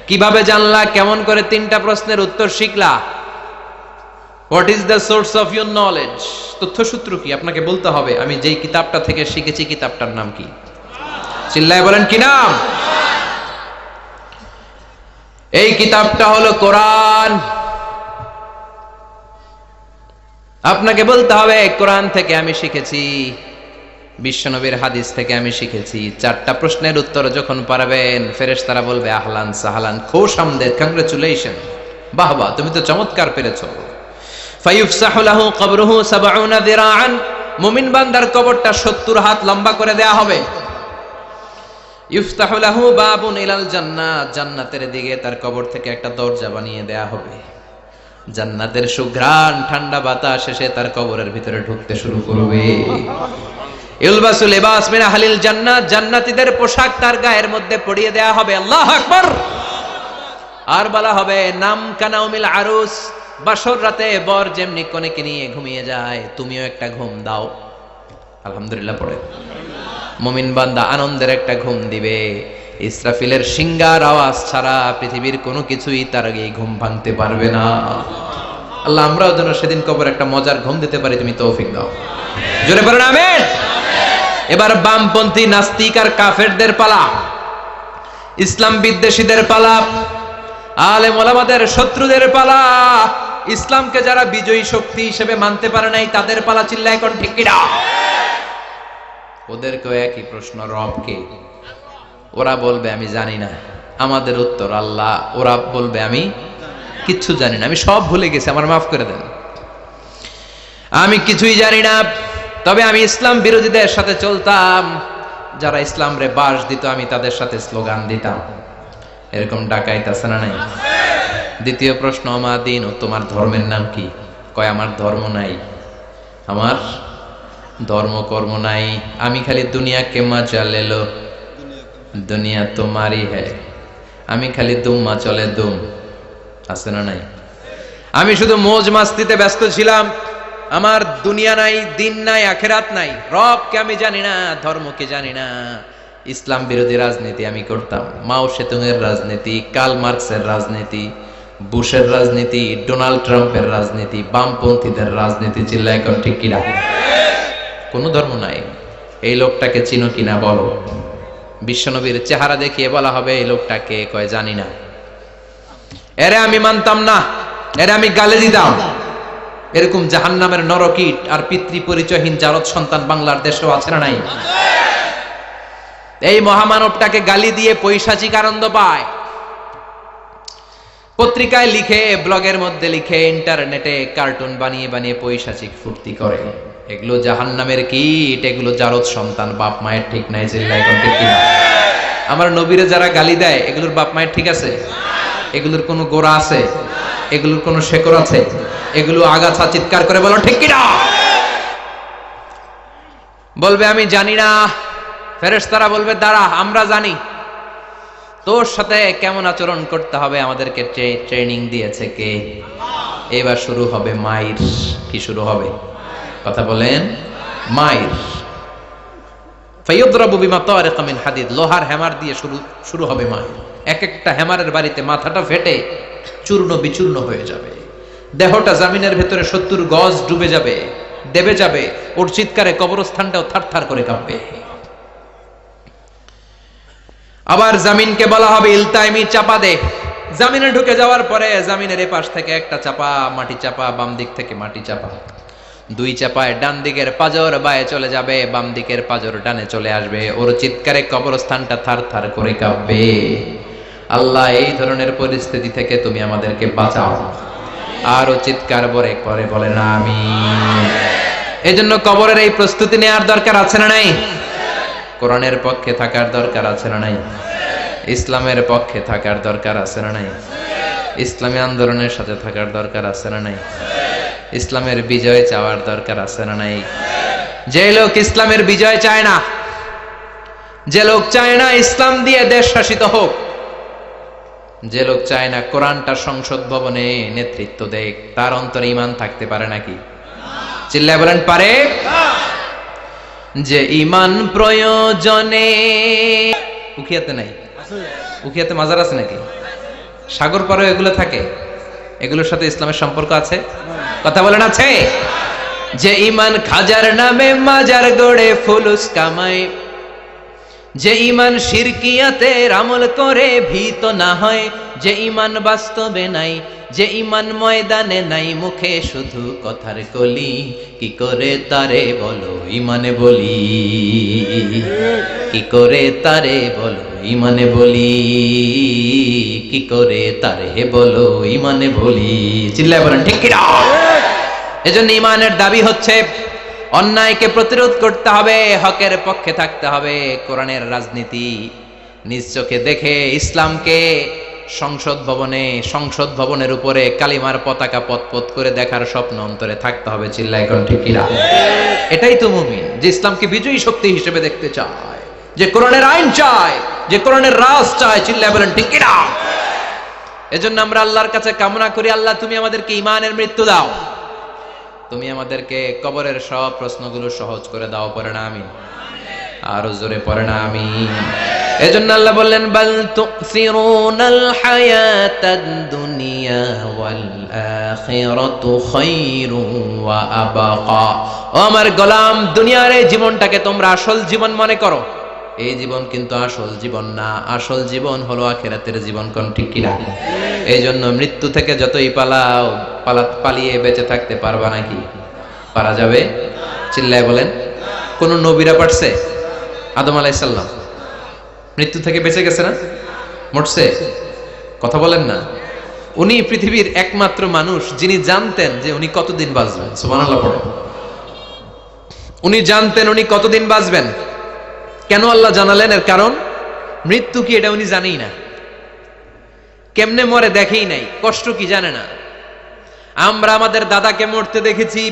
কিভাবে জানলা? কেমন করে 3টা প্রশ্নের উত্তর শিখলা? What is the source of your knowledge? তথ্যসূত্র কি? আপনাকে বলতে হবে আমি যেই কিতাবটা থেকে শিখেছি কিতাবটার নাম কি? চিল্লায় বলেন, কি নাম? এই কিতাবটা হলো কোরআন। আপনাকে বলতে হবে কোরআন থেকে আমি শিখেছি, বিশ্বনবীর হাদিস থেকে আমি শিখেছি। 4টা প্রশ্নের উত্তর যখন পারবেন, ফেরেশতারা বলবে আহলান সাহলান, খুশ আমদের, কংগ্রেচুলেশন, বাহ বাহ, তুমি তো চমৎকার পেরেছো। ফায়ুফসাহু লাহু কবরুহু 70 যিরাআন, মুমিন বান্দার কবরটা 70 হাত লম্বা করে দেয়া হবে। ইফতাহু লাহু বাবুন ইলাল জান্নাহ, জান্নাতের দিকে তার কবর থেকে একটা দরজা বানিয়ে দেয়া হবে। জান্নাতের সুঘ্রাণ, ঠান্ডা বাতাস এসে তার কবরের ভিতরে ঢুকতে শুরু করবে। ইলবাসু লিবাস মিন আহলিল জান্নাহ, জান্নাতীদের পোশাক তার গায়ের মধ্যে পরিয়ে দেয়া হবে। আল্লাহু আকবার। আর বলা হবে, নাম কানাউমিল আরুস, বাসর রাতে বর যেমনি কনেকে নিয়ে ঘুমিয়ে যায়, তুমিও একটা ঘুম দাও। আলহামদুলিল্লাহ পড়ে। মুমিন বান্দা আনন্দের একটা ঘুম দিবে। ইসরাফিলের সিংগার আওয়াজ ছাড়া পৃথিবীর কোনো কিছুই তার আগে ঘুম ভাঙতে পারবে না। আল্লাহ আমরাও যেন সেদিন কবর একটা মজার ঘুম দিতে পারি, তুমি তৌফিক দাও। জোরে বলেন আমিন। এবার বামপন্থী নাস্তিক আর কাফেরদের পালা, ইসলাম বিদ্বেষীদের পালা, আলেম ওলামাদের শত্রুদের পালা, ইসলামকে যারা বিজয়ী শক্তি হিসেবে মানতে পারে নাই তাদের পালা। চিল্লায় এখন ঠিক কিনা? ওদেরকেও একই প্রশ্ন, রব কে? ওরা বলবে আমি জানি না। আমাদের উত্তর আল্লাহ। ওরা বলবে আমি কিচ্ছু জানি না, আমি সব ভুলে গেছি, আমার মাফ করে দেন, আমি কিছুই জানি না। তবে আমি ইসলাম বিরোধীদের সাথে চলতাম, যারা ইসলাম রে বাস দিত আমি তাদের সাথে স্লোগান দিতাম। এরকম ডাকাইত আছে না নাই? দ্বিতীয় প্রশ্ন, আমার দিন, ও তোমার ধর্মের নাম কি? কয় আমার ধর্ম নাই, আমার ধর্ম কর্ম নাই, আমি খালি দুনিয়া কে মজা লে লো, দুনিয়া তোমারই হ্যায়, আমি খালি দুম্মা চলে দুম, আছে না নাই? আমি শুধু মৌজ মাস্তিতে ব্যস্ত ছিলাম, আমার দুনিয়া নাই, দিন নাই, আখেরাত নাই, রবকে আমি জানি না, ধর্মকে জানি না। ইসলাম বিরোধী রাজনীতি আমি করতাম, মাও সেতুংয়ের রাজনীতি, কার্ল মার্কসের রাজনীতি, বুশের রাজনীতি, ডোনাল্ড ট্রাম্পের রাজনীতি, বামপন্থীদের রাজনীতি। চিল্লায় এখন ঠিক কিনা? কোনো ধর্ম নাই। এই লোকটাকে চিনো কিনা বলো। বিশ্বনবীর চেহারা দেখিয়ে বলা হবে এই লোকটাকে, কয় জানি না। এরে আমি মানতাম না, এরে আমি গালে দিতাম। এরকম জাহান্নামের নরকীট আর পিতৃ পরিচয়হীন জারদ সন্তান বাংলার দেশেও আছে না নাই? এই মহামানবটাকে গালি দিয়ে পৈশাচিক আনন্দ পায়। পত্রিকায় লিখে, ব্লগের মধ্যে লিখে, ইন্টারনেটে কার্টুন বানিয়ে বানিয়ে পৈশাচিক ফুর্তি করে। এগুলো জাহান্নামের কীট, এগুলো জারদ সন্তান, বাপ মায়ের ঠিক নাই। চিল্লায় এখন ঠিক কিনা? আমার নবীরে যারা গালি দেয় এগুলোর বাপ মায়ের ঠিক আছে? এগুলোর কোনো গোড়া আছে? এগুলোর কোনো শেকড় আছে? এগুলো আগাছা। চিৎকার করে বলো ঠিক কিনা? বলবে আমি জানি না, ফেরেশতারা বলবে দাঁড়া, আমরা জানি তোর সাথে কেমন আচরণ করতে হবে, আমাদেরকে ট্রেনিং দিয়েছে কে? এবার শুরু হবে মাইর। কি শুরু হবে? কথা বলেন, মাইর। ফায়ুদরাবু বিমা তারিকা মিন হাদিদ, লোহার হ্যামার দিয়ে শুরু হবে মাইর। এক একটা হ্যামারের বাড়িতে মাথাটা ফেটে চূর্ণ বিচূর্ণ হয়ে যাবে, দেহটা জামিনের ভেতরে 70 গজ ডুবে যাবে, দেবে যাবে। ওর চিৎকারে কবরস্থানটাও থারথার করে কাঁপবে। আবার জামিনকে বলা হবে ইলতাইমি, চাপা দে। জামিনে ঢুকে যাওয়ার পরে জামিনের এপাশ থেকে একটা চাপা, মাটি চাপা, বাম দিক থেকে মাটি চাপা, দুই চাপায় ডান দিকের পাজর বায়ে চলে যাবে, বাম দিকের পাজর ডানে চলে আসবে। ওর চিৎকারে কবরস্থানটা থার থার করে কাঁপবে। আল্লাহ, এই ধরনের পরিস্থিতি থেকে তুমি আমাদেরকে বাঁচাও। আর ও চিৎকার করে বলেন আমিন। এজন্য কবরের এই প্রস্তুতি নেওয়ার দরকার আছে না নাই? কোরআনের পক্ষে থাকার দরকার আছে না নাই? ইসলামের পক্ষে থাকার দরকার আছে না নাই? ইসলামী আন্দোলনের সাথে থাকার দরকার আছে না নাই? ইসলামের বিজয় চাওয়ার দরকার আছে না নাই? যে লোক ইসলামের বিজয় চায় না, যে লোক চায় না ইসলাম দিয়ে দেশ শাসিত হোক, যে লোক চায় না কোরআনটা সংসদ ভবনে নেতৃত্ব দেখ, তার অন্তরে ঈমান থাকতে পারে নাকি? চিল্লায় বলেন পারে? যে ঈমান প্রয়োজনে, উখিয়াতে নাই? উখিয়াতে মাজার আছে নাকি? সাগর পারে এগুলো থাকে? এগুলোর সাথে ইসলামের সম্পর্ক আছে? কথা বলেন আছে? যে ঈমান খাজার নামে মাজার গড়ে ফুলুস কামায়, যে ঈমান শিরকিয়াতের আমল করে ভীত না হয়, যে ঈমান বাস্তবে নাই, যে ঈমান ময়দানে নাই, মুখে শুধু কথার কলি, কি করে তারে বলো ঈমানে বলি, কি করে তারে বলো ঈমানে বলি, কি করে তারে বলো ঈমানে বলি। চিল্লায় বলেন ঠিক কি না? এজন্য ঈমানের দাবি হচ্ছে অন্যায়কে প্রতিরোধ করতে হবে, হকের পক্ষে থাকতে হবে। কোরআনের রাজনীতি নিজ চোখে দেখে ইসলামকে সংসদ ভবনের উপরে কালিমার পতাকা পতপত করে দেখার স্বপ্ন অন্তরে থাকতে হবে। চিল্লায় কোন ঠিক কিনা? এটাই তো মুমিন, যে ইসলামকে বিজয়ী শক্তি হিসেবে দেখতে চায়, যে কোরআনের আইন চায়, যে কোরআনের রাজ চায়। চিল্লায় বলেন ঠিক কিনা? এজন্য আমরা আল্লাহর কাছে কামনা করি, আল্লাহ তুমি আমাদেরকে ঈমানের মৃত্যু দাও, তুমি আমাদেরকে কবরের সব প্রশ্নগুলো সহজ করে দাও। পড়ে না আমিন? আরো জোরে পড়ে না আমিন? এজন্য আল্লাহ বললেন বাল তুসিরুনাল হায়াতাদ দুনিয়া ওয়াল আখিরাতু খায়রুন ওয়া আবাকা। ও আমার গোলাম, দুনিয়ার এই জীবনটাকে তোমরা আসল জীবন মনে করো, এই জীবন কিন্তু আসল জীবন না। আসল জীবন হলো আখিরাতের জীবন। কোন ঠিক কিনা? এই জন্য মৃত্যু থেকে যতই পালাও, পালিয়ে বেঁচে থাকতে পারবা নাকি? পারা যাবে? চিল্লায় বলেন। কোন নবীরা পারছে? আদম আলাইহিস সালাম মৃত্যু থেকে বেঁচে গেছে না? মরছে? কথা বলেন না। উনি পৃথিবীর একমাত্র মানুষ যিনি জানতেন যে উনি কতদিন বাঁচবেন। সুবহানাল্লাহ পড়ো। উনি জানতেন উনি কতদিন বাঁচবেন। কেন আল্লাহ জানালেন? এর কারণ মৃত্যু কি এটা উনি জানেই না, কেমনে মরে দেখেই নাই, কষ্ট কি জানে না। আমরা আমাদের দাদাকে মরতে দেখেছি,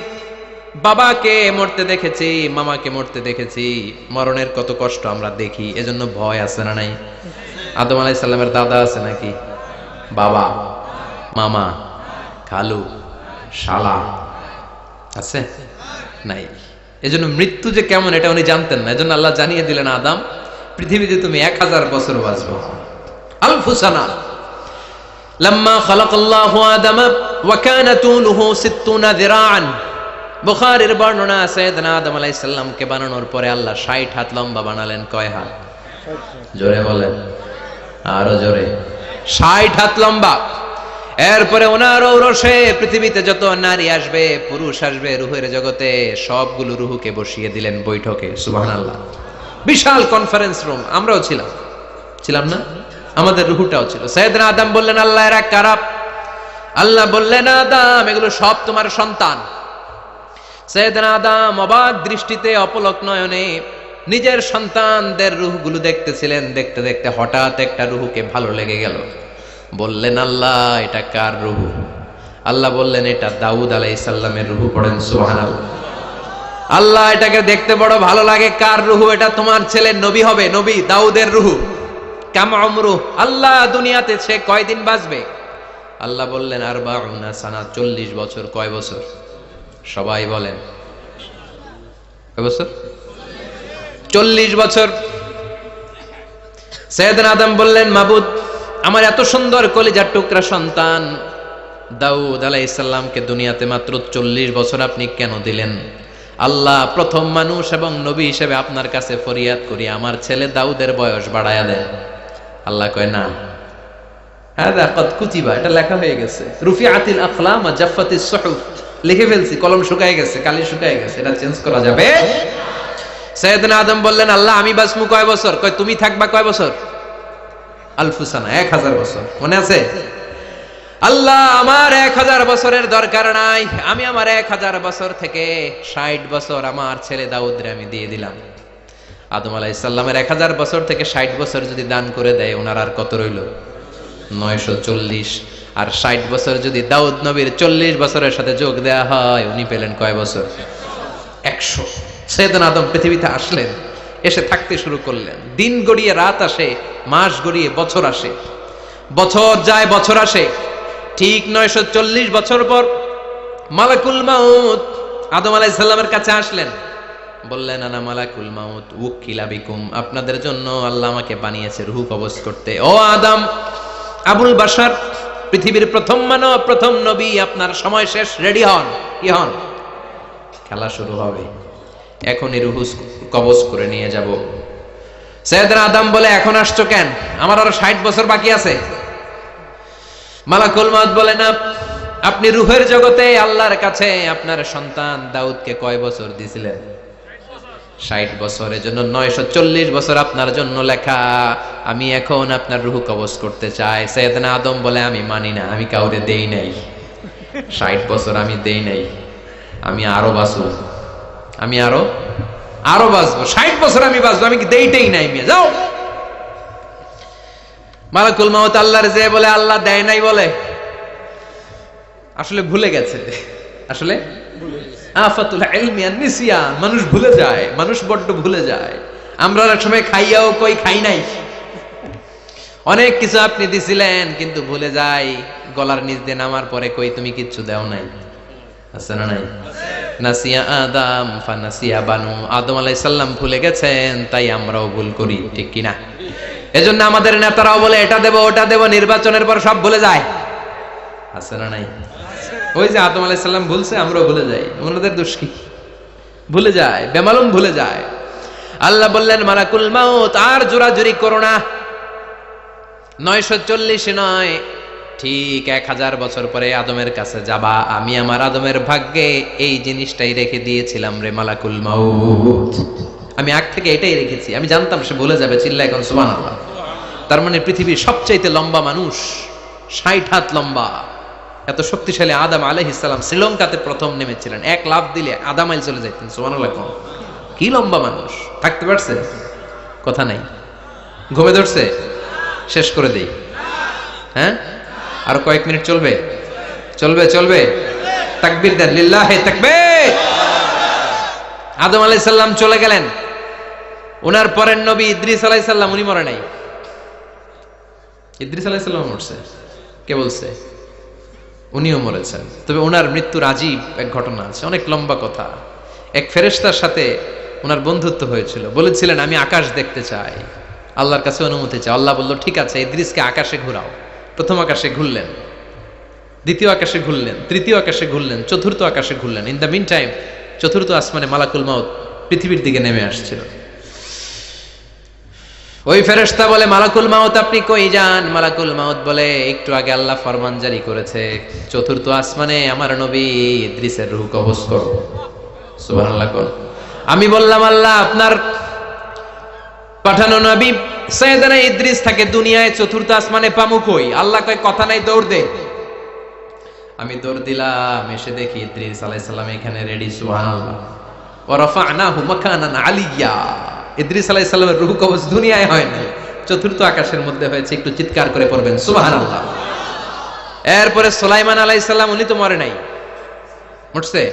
বাবাকে মরতে দেখেছি, মামাকে মরতে দেখেছি, মরণের কত কষ্ট আমরা দেখি। এজন্য ভয় আছে না নাই? আদম আলাইহিস সালামের দাদা আছে নাকি? বাবা, মামা, খালু, শালা আছে? নাই। এজন্য মৃত্যু যে কেমন এটা উনি জানতেন না। এজন্য আল্লাহ জানিয়ে দিলেন, আদম পৃথিবীতে তুমি 1000 বছর বাঁচবে। আলফুসানা লাম্মা খালাকাল্লাহু আদামা ওয়া কানা তুলুহু 60 যিরাআন। বুখারীর বর্ণনা, সাইয়েদনা আদম আলাইহিস সালামকে বানানোর পরে আল্লাহ 60 হাত লম্বা বানালেন। কয় হাত? জোরে বলেন, আরো জোরে। 60 হাত লম্বা। এরপরে ওনার ঔরসে পৃথিবীতে যত নারী আসবে, পুরুষ আসবে রুহের জগতে, সবগুলো রুহুকে বসিয়ে দিলেন বৈঠকে। সুবহানাল্লাহ। বিশাল কনফারেন্স রুম। আমরাও ছিলাম না? আমাদের রুহুটাও ছিল। সাইয়েদনা আদম বললেন, আল্লাহ এরা কারা? আল্লাহ বললেন, আদম এগুলো সব তোমার সন্তান। সাইয়েদনা আদম অবাক দৃষ্টিতে, অপলক নয়নে নিজের সন্তানদের রুহগুলো দেখতেছিলেন। দেখতে দেখতে হঠাৎ একটা রুহুকে ভালো লেগে গেল। বললেন, আল্লাহ এটা কার রুহু? আল্লাহ বললেন, এটা দাউদ আলাইহিস সালামের রুহু। পড়েন সুবহানাল্লাহ। আল্লাহ এটাকে দেখতে বড় ভালো লাগে। কার রুহু? এটা তোমার ছেলে নবী হবে, নবী দাউদের রুহু। কাম উমরু, আল্লাহ দুনিয়াতে সে কয়দিন বাঁচবে? আল্লাহ বললেন আরবাউনা সানা, 40 বছর। কয় বছর? সবাই বলেন কয় বছর? 40 বছর। সাইয়েদনা আদম বললেন মাবুদ, আমার এত সুন্দর কলিজার টুকরা সন্তান দাউদ আলাইহিস সালামকে দুনিয়াতে মাত্র 40 বছর আপনি কেন দিলেন? আল্লাহ, প্রথম মানুষ এবং নবী হিসেবে আপনার কাছে ফরিয়াদ করি, আমার ছেলে দাউদের বয়স বাড়ায়া দেন। আল্লাহ কয় না, হাদা কদ কুতিবা, এটা লেখা হয়ে গেছে। রুফিআতিল আকলাম ওয়া জাফফাতিস সুহুফ, লিখে ফেলছি, কলম শুকায় গেছে, কালি শুকায় গেছে, এটা চেঞ্জ করা যাবে। সাইয়েদনা আদম বললেন আল্লাহ, আমি বাঁচমু কয় বছর? কয় তুমি থাকবা কয় বছর? আলফুসানা, 1000 বছর। মনে আছে? আল্লাহ, আমার 1000 বছরের দরকার নাই, আমি আমার 1000 বছর থেকে 60 বছর আমার ছেলে দাউদরে আমি দিয়ে দিলাম। আদম আলাইহিস সালামের 1000 বছর থেকে 60 বছর যদি দান করে দেয়, ওনার আর কত রইল? 940। আর 60 বছর যদি দাউদ নবীর 40 বছরের সাথে যোগ দেয়া হয়, উনি পেলেন কয় বছর? 100। সাইয়েদনা আদম পৃথিবীতে আসলেন, এসে থাকতে শুরু করলেন। দিন গড়িয়ে রাত আসে, মাস গড়িয়ে বছর আসে, বছর যায় বছর আসে। ঠিক 940 বছর পর মালাকুল মাউত আদম আলাইহিস সালামের কাছে আসলেন, বললেন আনা মালাকুল মাউত উকিলা বিকুম, আপনাদের জন্য আল্লাহ আমাকে বানিয়েছে রূহ কবজ করতে। ও আদম, আবুল বাশার, পৃথিবীর প্রথম মানব, প্রথম নবী, আপনার সময় শেষ, রেডি হন। কি হন? খেলা শুরু হবে, এখনই রূহ কবজ করে নিয়ে যাব। সাইয়েদনা আদম বলে, এখন আসছো কেন? আমার আরো 60 বছর বাকি আছে। মালাকুল মাউত বলে, না, আপনি রূহের জগতে আল্লাহর কাছে আপনার সন্তান দাউদকে কয় বছর দিয়েছিলেন? 60 বছর। এজন্য 940 বছর আপনার জন্য লেখা। আমি এখন আপনার রূহ কবজ করতে চাই। সাইয়েদনা আদম বলে, আমি মানি না, আমি কাউরে দেই নাই 60 বছর, আমি দেই নাই, আমি আরো বাঁচবো, আমি আরো বাঁচবো, 60 বছর আমি বাঁচবো, আমি কি দেইটাই নাই। মিয়া যাও। মালাকুল মাউত আল্লাহর যে বলে আল্লাহ দেয় নাই বলে, আসলে ভুলে গেছে। আসলে আফাতুল ইলমি আন নিসিয়ান, মানুষ ভুলে যায়, মানুষ বড্ড ভুলে যায়। আমরা অনেক সময় খাইয়াও কই খাই নাই। অনেক কিছু আপনি দিছিলেন কিন্তু ভুলে যাই, গলার নিচ দিয়ে নামার পরে কই তুমি কিচ্ছু দাও নাই। আছে না নাই? নাসিয়া আদম ফানাসিয়া বানু, আদম আলাইহিস সালাম ভুলে গেছেন, তাই আমরাও ভুল করি, ঠিক কি না? এজন্য আমাদের নেতারাও বলে এটা দেব ওটা দেব, নির্বাচনের পর সব ভুলে যায়। আছে না নাই? ওই যে আদম আলাইহিস সালাম ভুলছে, আমরাও ভুলে যাই। ওনাদের দোষ কি? ভুলে যায়, বেমালুম ভুলে যায়। আল্লাহ বললেন মালাকুল মাউত, আর জোরাজুরি করো না। 940 নয়, ঠিক 1000 বছর পরে আদমের কাছে যাবা। আমি আমার আদমের ভাগ্যে এই জিনিসটাই রেখে দিয়েছিলাম রে মালাকুল মাউত। আমি আগ থেকে এটাই রেখেছি, আমি জানতাম সে ভুলে যাবে। চিল্লা এখন সুবহানাল্লাহ। তার মানে পৃথিবীর সবচাইতে লম্বা মানুষ, 60 হাত লম্বা, এত শক্তিশালী আদম আলাইহিস সালাম শ্রীলঙ্কাতে প্রথম নেমেছিলেন। এক লাফ দিলে আধা মাইল চলে যাইতেন। সুবহানাল্লাহ। কি লম্বা মানুষ! থাকতে পারছে? কথা নাই। ঘুমে ধরছে? শেষ করে দেই। হ্যাঁ, আর কয়েক মিনিট চলবে? চলবে চলবে। তাকবীর দেন, লিল্লাহি তাকবীর। আদম আলাইহিস সালাম চলে গেলেন। ওনার পরের নবী ইদ্রিস আলাইহিস সালাম, উনি মরে নাই। ইদ্রিস আলাইহিস সালাম মরছে, কে বলছে? উনিও মরেছেন। তবে ওনার মৃত্যুর আজীব এক ঘটনা আছে, অনেক লম্বা কথা। এক ফেরেশতার সাথে ওনার বন্ধুত্ব হয়েছিল। বলেছিলেন আমি আকাশ দেখতে চাই, আল্লাহর কাছে অনুমতি চাই। আল্লাহ বলল ঠিক আছে, ইদ্রিসকে আকাশে ঘোরাও। প্রথম আকাশে ঘুরলেন, দ্বিতীয় আকাশে ঘুরলেন, তৃতীয় আকাশে ঘুরলেন, চতুর্থ আকাশে ঘুরলেন। ইন দ্য মিন টাইম চতুর্থ আসমানে মালাকুল মাউত পৃথিবীর দিকে নেমে আসছিল। ওই ফেরেশতা বলে মালাকুল মাউত আপনি কই যান? মালাকুল মাউত বলে একটু আগে আল্লাহ ফরমান জারি করেছে, চতুর্থ আসমানে আমার নবী ইদ্রিসের রূহ কবজ করো। সুবহানাল্লাহ। আমি বললাম আল্লাহ আপনার পাঠানো নবী সাইয়েদনা ইদ্রিস থাকে দুনিয়ায়, চতুর্থ আসমানে পামু কই? আল্লাহ কয় কথা নাই, দৌড় দে। আমি দৌড় দিলাম, এসে দেখি ইদ্রিস আলাইহিস সালাম এখানে রেডি। সুবহানাল্লাহ। ওয়া রাফা'নাহু মাকানান আলিয়্যা। ইদ্রিস আলাইহিস সালামের রূহ কবজ দুনিয়ায় হয় না, চতুর্থ আকাশের মধ্যে হয়েছে। একটু চিৎকার করে পড়বেন সুবহানাল্লাহ। এরপরে সুলাইমান আলাইহিস সালাম, উনি তো মরে নাই, মরছে?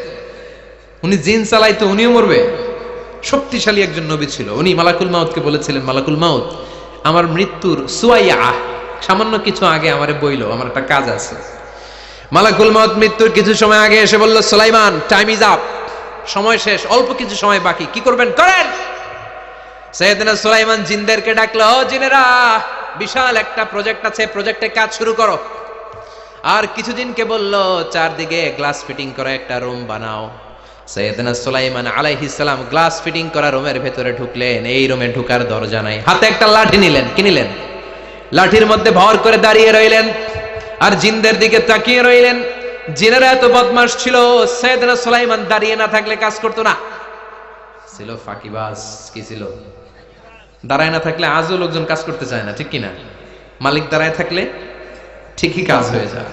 উনি জিন চালাইতো, উনিও মরবে? শক্তিশালী একজন নবী ছিল। উনি মালাকুল মাউতকে বলেছিলেন, মালাকুল মাউত আমার মৃত্যুর সুয়াইয়া সামান্য কিছু আগে আমারে বইলো, আমার একটা কাজ আছে। মালাকুল মাউত মৃত্যুর কিছু সময় আগে এসে বলল, সুলাইমান টাইম ইজ আপ, সময় শেষ, অল্প কিছু সময় বাকি, কি করবেন করেন। সাইয়েদনা সুলাইমান জিনদেরকে ডাকলো, ও জিনেরা, বিশাল একটা প্রজেক্ট আছে, প্রজেক্টে কাজ শুরু করো। আর কিছু জিনকে বলল, চারদিকে গ্লাস ফিটিং করা একটা রুম বানাও। সাইয়েদনা সুলাইমান আলাইহিস সালাম গ্লাস ফিটিং করা রুমের ভেতরে ঢুকলেন। এই রুমে ঢুকার দরজা নাই, হাতে একটা লাঠি নিলেন। কি নিলেন? লাঠির মধ্যে ভর করে দাঁড়িয়ে রইলেন আর জিনদের দিকে তাকিয়ে রইলেন। জিনেরা এত বদমাশ ছিল, সাইয়েদনা সুলাইমান দাঁড়িয়ে না থাকলে কাজ করতো না। ছিল ফাঁকিবাজ। কি ছিল? দাঁড়ায় না থাকলে আজও লোকজন কাজ করতে চায় না, ঠিক কিনা? মালিক দাঁড়ায় থাকলে ঠিকই কাজ হয়ে যায়।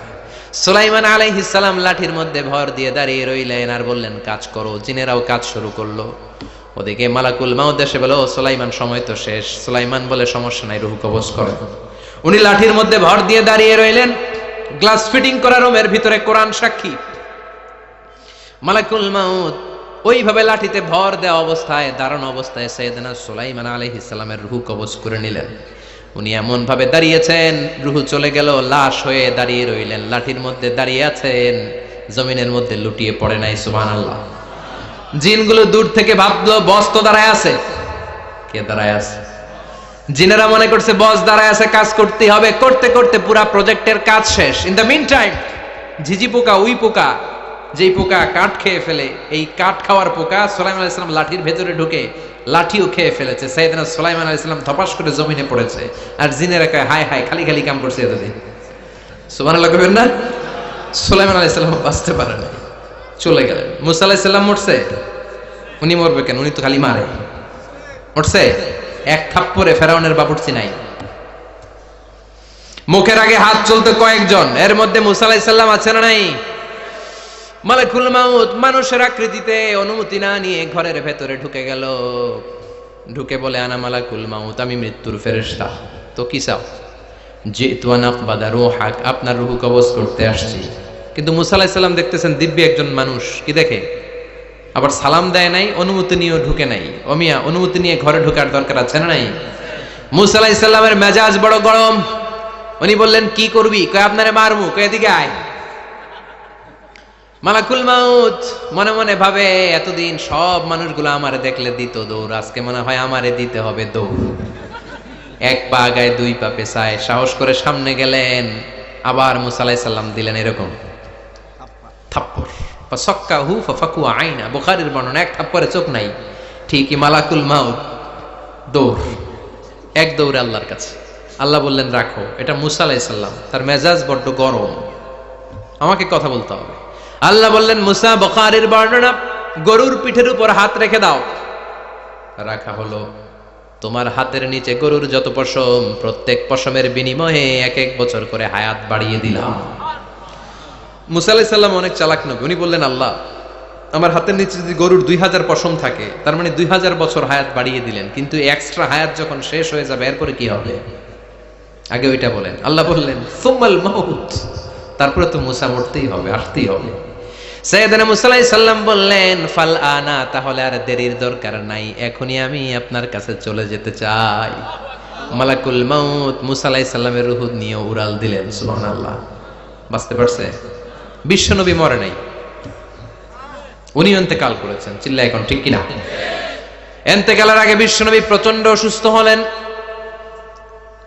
সুলাইমান আলাইহিস সালাম লাঠির মধ্যে ভর দিয়ে দাঁড়িয়ে রইলেন আর বললেন, কাজ করো। জিনেরাও কাজ শুরু করলো। ওদিকে মালাকুল মাউত এসে বলে, ও সুলাইমান সময় তো শেষ। সুলাইমান বলে, সমস্যা নাই, রূহ কবজ করো। উনি লাঠির মধ্যে ভর দিয়ে দাঁড়িয়ে রইলেন। গ্লাস ফিটিং করা রুমের ভিতরে কোরআন সাক্ষী। মালাকুল মাউত ওইভাবে লাঠিতে ভর দেওয়া অবস্থায়, দাঁড়ানো অবস্থায় সাইয়েদনা সুলাইমান আলাইহিস সালামের রূহ কবজ করে নিলেন। উনি এমন ভাবে দাঁড়িয়েছেন, রূহ চলে গেল, লাশ হয়ে দাঁড়িয়ে রইলেন। লাঠির মধ্যে দাঁড়িয়ে আছেন, জমিনের মধ্যে লুটিয়ে পড়ে নাই। সুবহানাল্লাহ। জিনগুলো দূর থেকে ভাবলো, বস তো দাঁড়ায় আছে। কে দাঁড়ায় আছে? জিনেরা মনে করছে বস দাঁড়ায় আছে, কাজ করতে হবে। করতে করতে পুরা প্রজেক্টের কাজ শেষ। ইন দ্য মিন টাইম ঝিঝি পোকা, উই পোকা, যেই পোকা কাঠ খেয়ে ফেলে, এই কাঠ খাওয়ার পোকা সুলাইমান আলাইহিস সালাম লাঠির ভেতরে ঢুকে লাঠিও খেয়ে ফেলেছে। সাইয়েদনা সুলাইমান আলাইহিস সালাম ধপাস করে জমিনে পড়েছে। আর জিনেরা কয়, হায় হায়, খালি খালি কাম করছে এতদিন। সুবহানাল্লাহ কইবেন না? সুলাইমান আলাইহিস সালাম বাঁচতে পারেন, চলে গেলেন। মুসা আলাইহিস সালাম মরছে? উনি মরবে কেন? উনি তো খালি মারে। মরছে? এক থাপ্পড়ে ফেরাউনের বাবুর্চি নাই। মুখের আগে হাত চলতে কয়েকজন, এর মধ্যে মুসা আলাইহিস সালাম আছে না নাই? মালাকুল মাউত মানুষের আকৃতিতে অনুমতি না নিয়ে ঘরের ভেতরে ঢুকে গেল। ঢুকে বলে, আনা মালাকুল মাউত, আমি মৃত্যুর ফেরেশতা। তো কি চাও? জিতু আন আকবাদা রূহাক, আপনার রূহ কবজ করতে আসছি। কিন্তু মুসা আলাইহিস সালাম দেখতেছেন দিব্য একজন মানুষ, কি দেখে? আবার সালাম দেয় নাই, অনুমতি নিয়েও ঢুকে নাই। অমিয়া, অনুমতি নিয়ে ঘরে ঢোকার দরকার আছে না নাই? মুসা আলাইহিস সালামের মেজাজ বড় গরম। উনি বললেন, কি করবি? কয়, আপনারে মারমু। কয়, এদিকে আয়। মালাকুল মাউত মনে মনে ভাবে, এতদিন সব মানুষগুলো আমারে দেখলে দিত দৌড়, আজকে মনে হয় আমারে দিতে হবে দৌড়। এক পা গায়ে দুই পা পেছায় সাহস করে সামনে গেলেন। আবার মুসা আলাইহিস সালাম দিলেন এরকম থাপ্পড়। ফাসাক্কাহু ফাফাকুয়া আইনা, বুখারীর বর্ণনা, এক থাপ্পড়ে চোখ নাই। ঠিকই মালাকুল মাউত দৌড়, এক দৌড়ে আল্লাহর কাছে। আল্লাহ বললেন, রাখো। এটা মুসা আলাইহিস সালাম, তার মেজাজ বড্ড গরম, আমাকে কথা বলতে হবে। আল্লাহ বললেন, মুসা, বুখারীর বর্ণনা, গরুর পিঠের উপর হাত রেখে দাও। রাখা হলো। তোমার হাতের নিচে গরুর যত পশম, প্রত্যেক পশমের বিনিময়ে এক এক বছর করে হায়াত বাড়িয়ে দিলাম। মুসা আলাইহিস সালাম অনেক চালাক নবী। উনি বললেন, আল্লাহ, আমার হাতের নিচে যদি গরুর 2000 পশম থাকে, তার মানে 2000 বছর হায়াত বাড়িয়ে দিলেন। কিন্তু এক্সট্রা হায়াত যখন শেষ হয়ে যাবে, এরপরে কি হবে? আগে ওইটা বলেন। আল্লাহ বললেন, সুম্মাল মাউত, তারপরে তো মুসা মরতেই হবে, আসতেই হবে। সাইয়েদনা মুসা আলাইহিস সালাম বললেন, ফাল আনা, তাহলে আর দেরির দরকার নাই, এখনই আমি আপনার কাছে চলে যেতে চাই। মালাকুল মাউত মুসা আলাইহিস সালামের রূহ নিয়ে উড়াল দিলেন। সুবহানাল্লাহ। বাঁচতে পারছে? বিশ্বনবী মরে নাই, উনি ইন্তেকাল করেছেন। চিল্লা এখন, ঠিক কিনা? ইন্তেকালের আগে বিশ্বনবী প্রচন্ড অসুস্থ হলেন।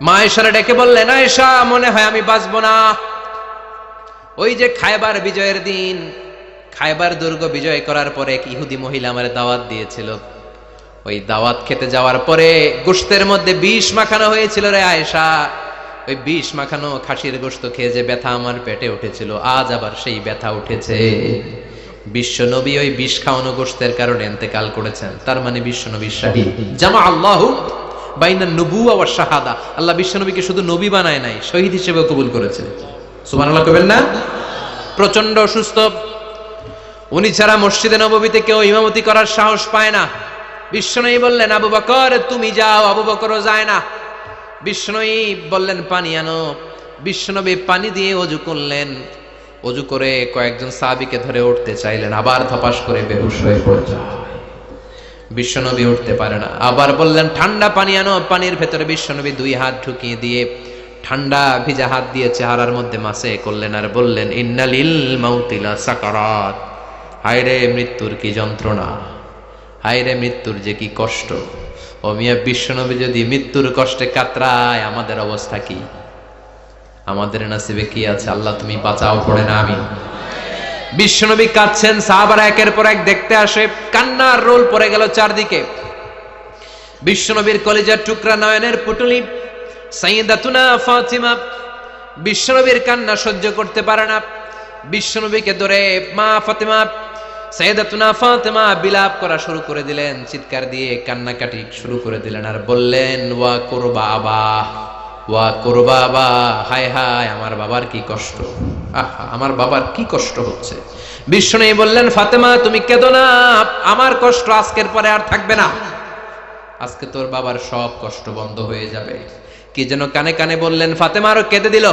মা আয়েশারে ডেকে বললেন, আয়েশা, মনে হয় আমি বাঁচবো না। ওই যে খায়বার বিজয়ের দিন, খায়বার দুর্গ বিজয় করার পরে এক ইহুদি মহিলা আমার দাওয়াত দিয়েছিল। ওই দাওয়াত খেতে যাওয়ার পরে গোশতের মধ্যে বিষ মাখানো হয়েছিল রে আয়েশা। ওই বিষ মাখানো খাসির গোশত খেয়ে যে ব্যথা আমার পেটে উঠেছিল, আজ আবার সেই ব্যথা উঠেছে। বিশ্বনবী ওই বিষ খাওয়ানো গোশতের কারণে ইন্তেকাল করেছেন। তার মানে বিশ্বনবী শাহীদ। জামা আল্লাহু বাইনা নবুওয়া ওয়া শাহাদা, আল্লাহ বিশ্বনবীকে শুধু নবী বানায় নাই, শহীদ হিসেবে কবুল করেছে। সুবহানাল্লাহ কইবেন না? প্রচন্ড অসুস্থ, উনি ছাড়া মসজিদে নববীতে কেউ ইমামতি করার সাহস পায় না। বিশ্বনবী বললেন, আবু বকর তুমি যাও। আবু বকরও যায় না। বিশ্বনবী বললেন, পানি আনো। বিশ্বনবী পানি দিয়ে ওযু করলেন। ওযু করে কয়েকজন সাহাবীকে ধরে উঠতে চাইলেন, আবার ধপাস করে বেহুশ হয়ে পড়ে যায়। বিশ্বনবী উঠতে পারে না, আবার বললেন ঠান্ডা পানি আনো। পানির ভেতরে বিশ্বনবী 2 হাত ঢুকিয়ে দিয়ে ঠান্ডা ভিজা হাত দিয়ে চেহারার মধ্যে মাসে করলেন আর বললেন ইন্নালিল মাউতি লা সাকারাত, হায়রে মৃত্যুর কি যন্ত্রণা, হায়রে মৃত্যুর যে কি কষ্ট। ও মিয়া, বিশ্বনবী যদি মৃত্যুর কষ্টে কাতরায়, আমাদের অবস্থা কি? আমাদের নসিবে কি আছে? আল্লাহ তুমি বাঁচাও, পড়ে না আমিন। বিশ্বনবী কাঁদছেন, সাহাবারা একের পর এক দেখতে আসে, কান্নার রোল পড়ে গেল চারদিকে। বিশ্বনবীর কলিজার টুকরা নয়নের পুটুলি সাইয়্যিদাতুনা ফাতিমা বিশ্বনবীর কান্না সহ্য করতে পারে না। বিশ্বনবীকে ধরে মা ফাতিমা, সাইয়্যিদাতুনা ফাতিমা বিলাপ করা শুরু করে দিলেন, চিৎকার দিয়ে কান্নাকাটি শুরু করে দিলেন আর বললেন ওয়া কুরবাবা, ওয়া কুরবাবা, হায় হায় আমার বাবার কি কষ্ট, আহা আমার বাবার কি কষ্ট হচ্ছে। বিশ্বনবী বললেন ফাতেমা তুমি কেঁদো না, আমার কষ্ট আজকের পরে আর থাকবে না, আজকে তোর বাবার সব কষ্ট বন্ধ হয়ে যাবে। কি যেন কানে কানে বললেন, ফাতেমা আরো কেঁদে দিল,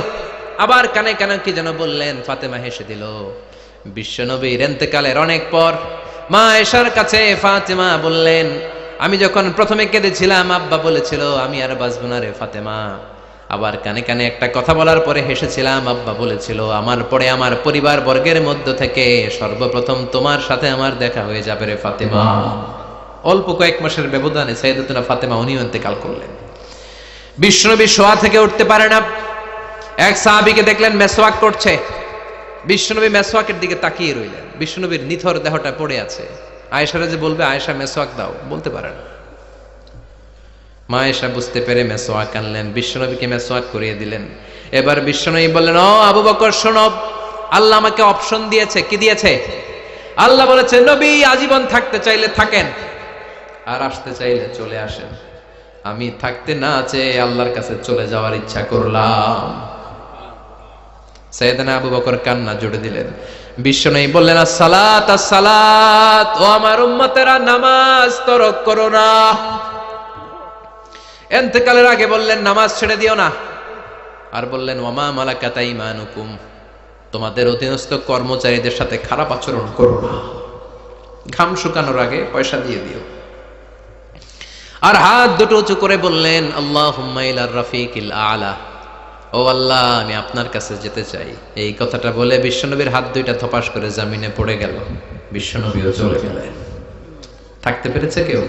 আবার কানে কানে কি যেন বললেন, ফাতেমা হেসে দিল। বিশ্বনবীর ইন্তেকালের অনেক পর মা আয়েশার কাছে ফাতেমা বললেন, আমি যখন প্রথমে কেঁদেছিলাম আব্বা বলেছিল আমি আর বাঁচবো না রে ফাতেমা, আবার কানে কানে একটা কথা বলার পরে হেসেছিলাম, আব্বা বলেছিল আমার পরে আমার পরিবার বর্গের মধ্য থেকে সর্বপ্রথম তোমার সাথে আমার দেখা হয়ে যাবে রে ফাতেমা। অল্প কয়েক মাসের ব্যবধানে সাইয়্যিদাতুনা ফাতেমা উনিও ইন্তেকাল করলেন। বিশ্বনবী শোয়া থেকে উঠতে পারে না। এক সাহাবীকে দেখলেন মেসওয়াক করছে, বিশ্বনবী মেসওয়াকের দিকে তাকিয়ে রইলেন। বিশ্বনবীর নিথর দেহটা পড়ে আছে। আয়েশারা যে বলবে আয়েশা মেসওয়াক দাও, বলতে পারে না। মা আয়েশা বুঝতে পেরে মেসওয়াক আনলেন, বিশ্বনবীকে মেসওয়াক করিয়ে দিলেন। এবার বিশ্বনবী বললেন, ও আবু বকর শোনো, আল্লাহ আমাকে অপশন দিয়েছে। কি দিয়েছে? আল্লাহ বলেছে নবী আজীবন থাকতে চাইলে থাকেন, আর আসতে চাইলে চলে আসেন। আমি থাকতে না চেয়ে আল্লাহর কাছে চলে যাওয়ার ইচ্ছা করলাম। সাইয়েদনা আবু বকর কান্না জুড়ে দিলেন। বিশ্বনবী বললেন আসসালাত আসসালাত, ও আমার উম্মতেরা নামাজ তরক করো না। ইন্তেকালের আগে বললেন নামাজ ছেড়ে দিও না, আর বললেন ওয়ামা মালাকাত আইমানুকুম, তোমাদের অধীনস্থ কর্মচারীদের সাথে খারাপ আচরণ করো না। ঘাম শুকানোর আগে পয়সা দিয়ে দিও। আর হাত দুটো উঁচু করে বললেন আল্লাহুম্মা ইলার রাফিকিল আলা, ও আল্লাহ আমি আপনার কাছে যেতে চাই। এই কথাটা বলে বিশ্বনবীর হাত দুইটা থপাস করে জমিনে পড়ে গেল। বিশ্বনবীও চলে গেলেন। থাকতে পেরেছে কেউ?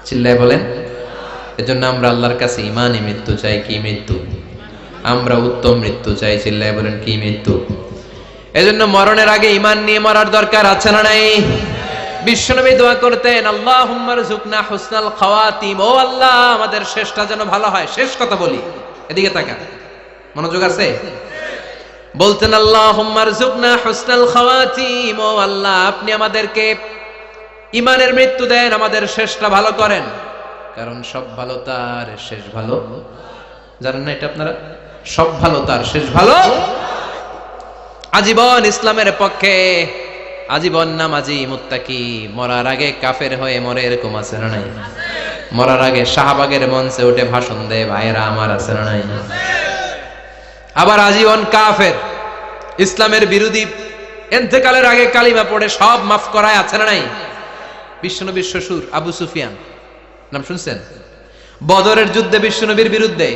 চিল্লায় বলেন। এজন্য আমরা আল্লাহর কাছে ঈমানি মৃত্যু চাই। কি মৃত্যু? আমরা উত্তম মৃত্যু চাই। চিল্লায় বলেন কি মৃত্যু? এজন্য মরণের আগে ঈমান নিয়ে মরার দরকার আছে না নাই? বিশ্বনবী দোয়া করতেন আল্লাহুম্মা রযুকনা হুসনাল খাওয়াতিম, ও আল্লাহ আমাদের শেষটা যেন ভালো হয়। শেষ কথা বলি, এদিকে তাকান, মনোযোগ আছে? বলতেন আল্লাহুম্মা রযুকনা হুসনাল খাওয়াতিম, ও আল্লাহ আপনি আমাদেরকে ঈমানের মৃত্যু দেন, আমাদের শেষটা ভালো করেন। কারণ সব ভালো তার শেষ ভালো। জানেন না এটা আপনারা? সব ভালো তার শেষ ভালো। আজীবন ইসলামের পক্ষে, আজীবন নামাজি মুত্তাকি, মরার আগে কাফের হয়ে মরে, এরকম আছে না নাই? মরার আগে শাহবাগের মঞ্চে উঠে ভাষণ দেয়, ভাইয়েরা আমার, আছে না নাই? আবার আজীবন কাফের, ইসলামের বিরোধী, ইন্তেকালের আগে কালিমা পড়ে সব মাফ করায়, আছে না নাই? বিশ্বনবীর শ্বশুর আবু সুফিয়ান, নাম শুনছেন? বদরের যুদ্ধে বিশ্বনবীর বিরুদ্ধে,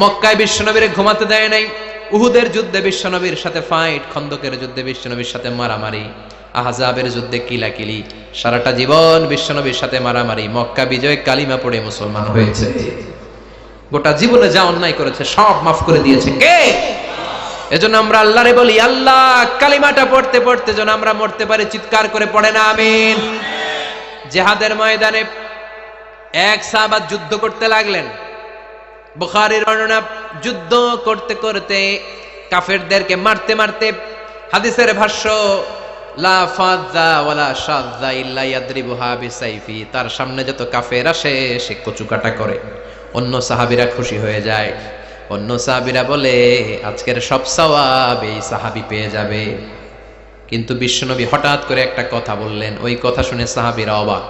মক্কায় বিশ্বনবীরে ঘুমাতে দেয় নাই, উহুদের যুদ্ধে বিশ্বনবীর সাথে ফাইট, খন্দকের যুদ্ধে বিশ্বনবীর সাথে মারামারি, আহজাবের যুদ্ধে কিলাকিলি, সারাটা জীবন বিশ্বনবীর সাথে মারামারি, মক্কা বিজয় কালিমা পড়ে মুসলমান হয়েছে। গোটা জীবনে যা অন্যায় করেছে সব মাফ করে দিয়েছে কে? এজন্য আমরা আল্লাহরে বলি আল্লাহ কালিমাটা পড়তে পড়তে যেন আমরা মরতে পারি। চিৎকার করে পড়ে না আমিন। জিহাদের ময়দানে এক সাহাবা যুদ্ধ করতে লাগলেন। বুখারীর বর্ণনা, যুদ্ধ করতে করতে কাফেরদেরকে মারতে মারতে, হাদিসের ভাষ্য লা ফাযা ওয়ালা শাযা ইল্লা ইয়াদরিবুহা বিসাইফি, তার সামনে যত কাফের আসে সে কচুকাটা করে। অন্য সাহাবীরা খুশি হয়ে যায়। অন্য সাহাবীরা বলে আজকের সব সওয়াব এই সাহাবী পেয়ে যাবে। কিন্তু বিশ্বনবী হঠাৎ করে একটা কথা বললেন, ওই কথা শুনে সাহাবীরা অবাক।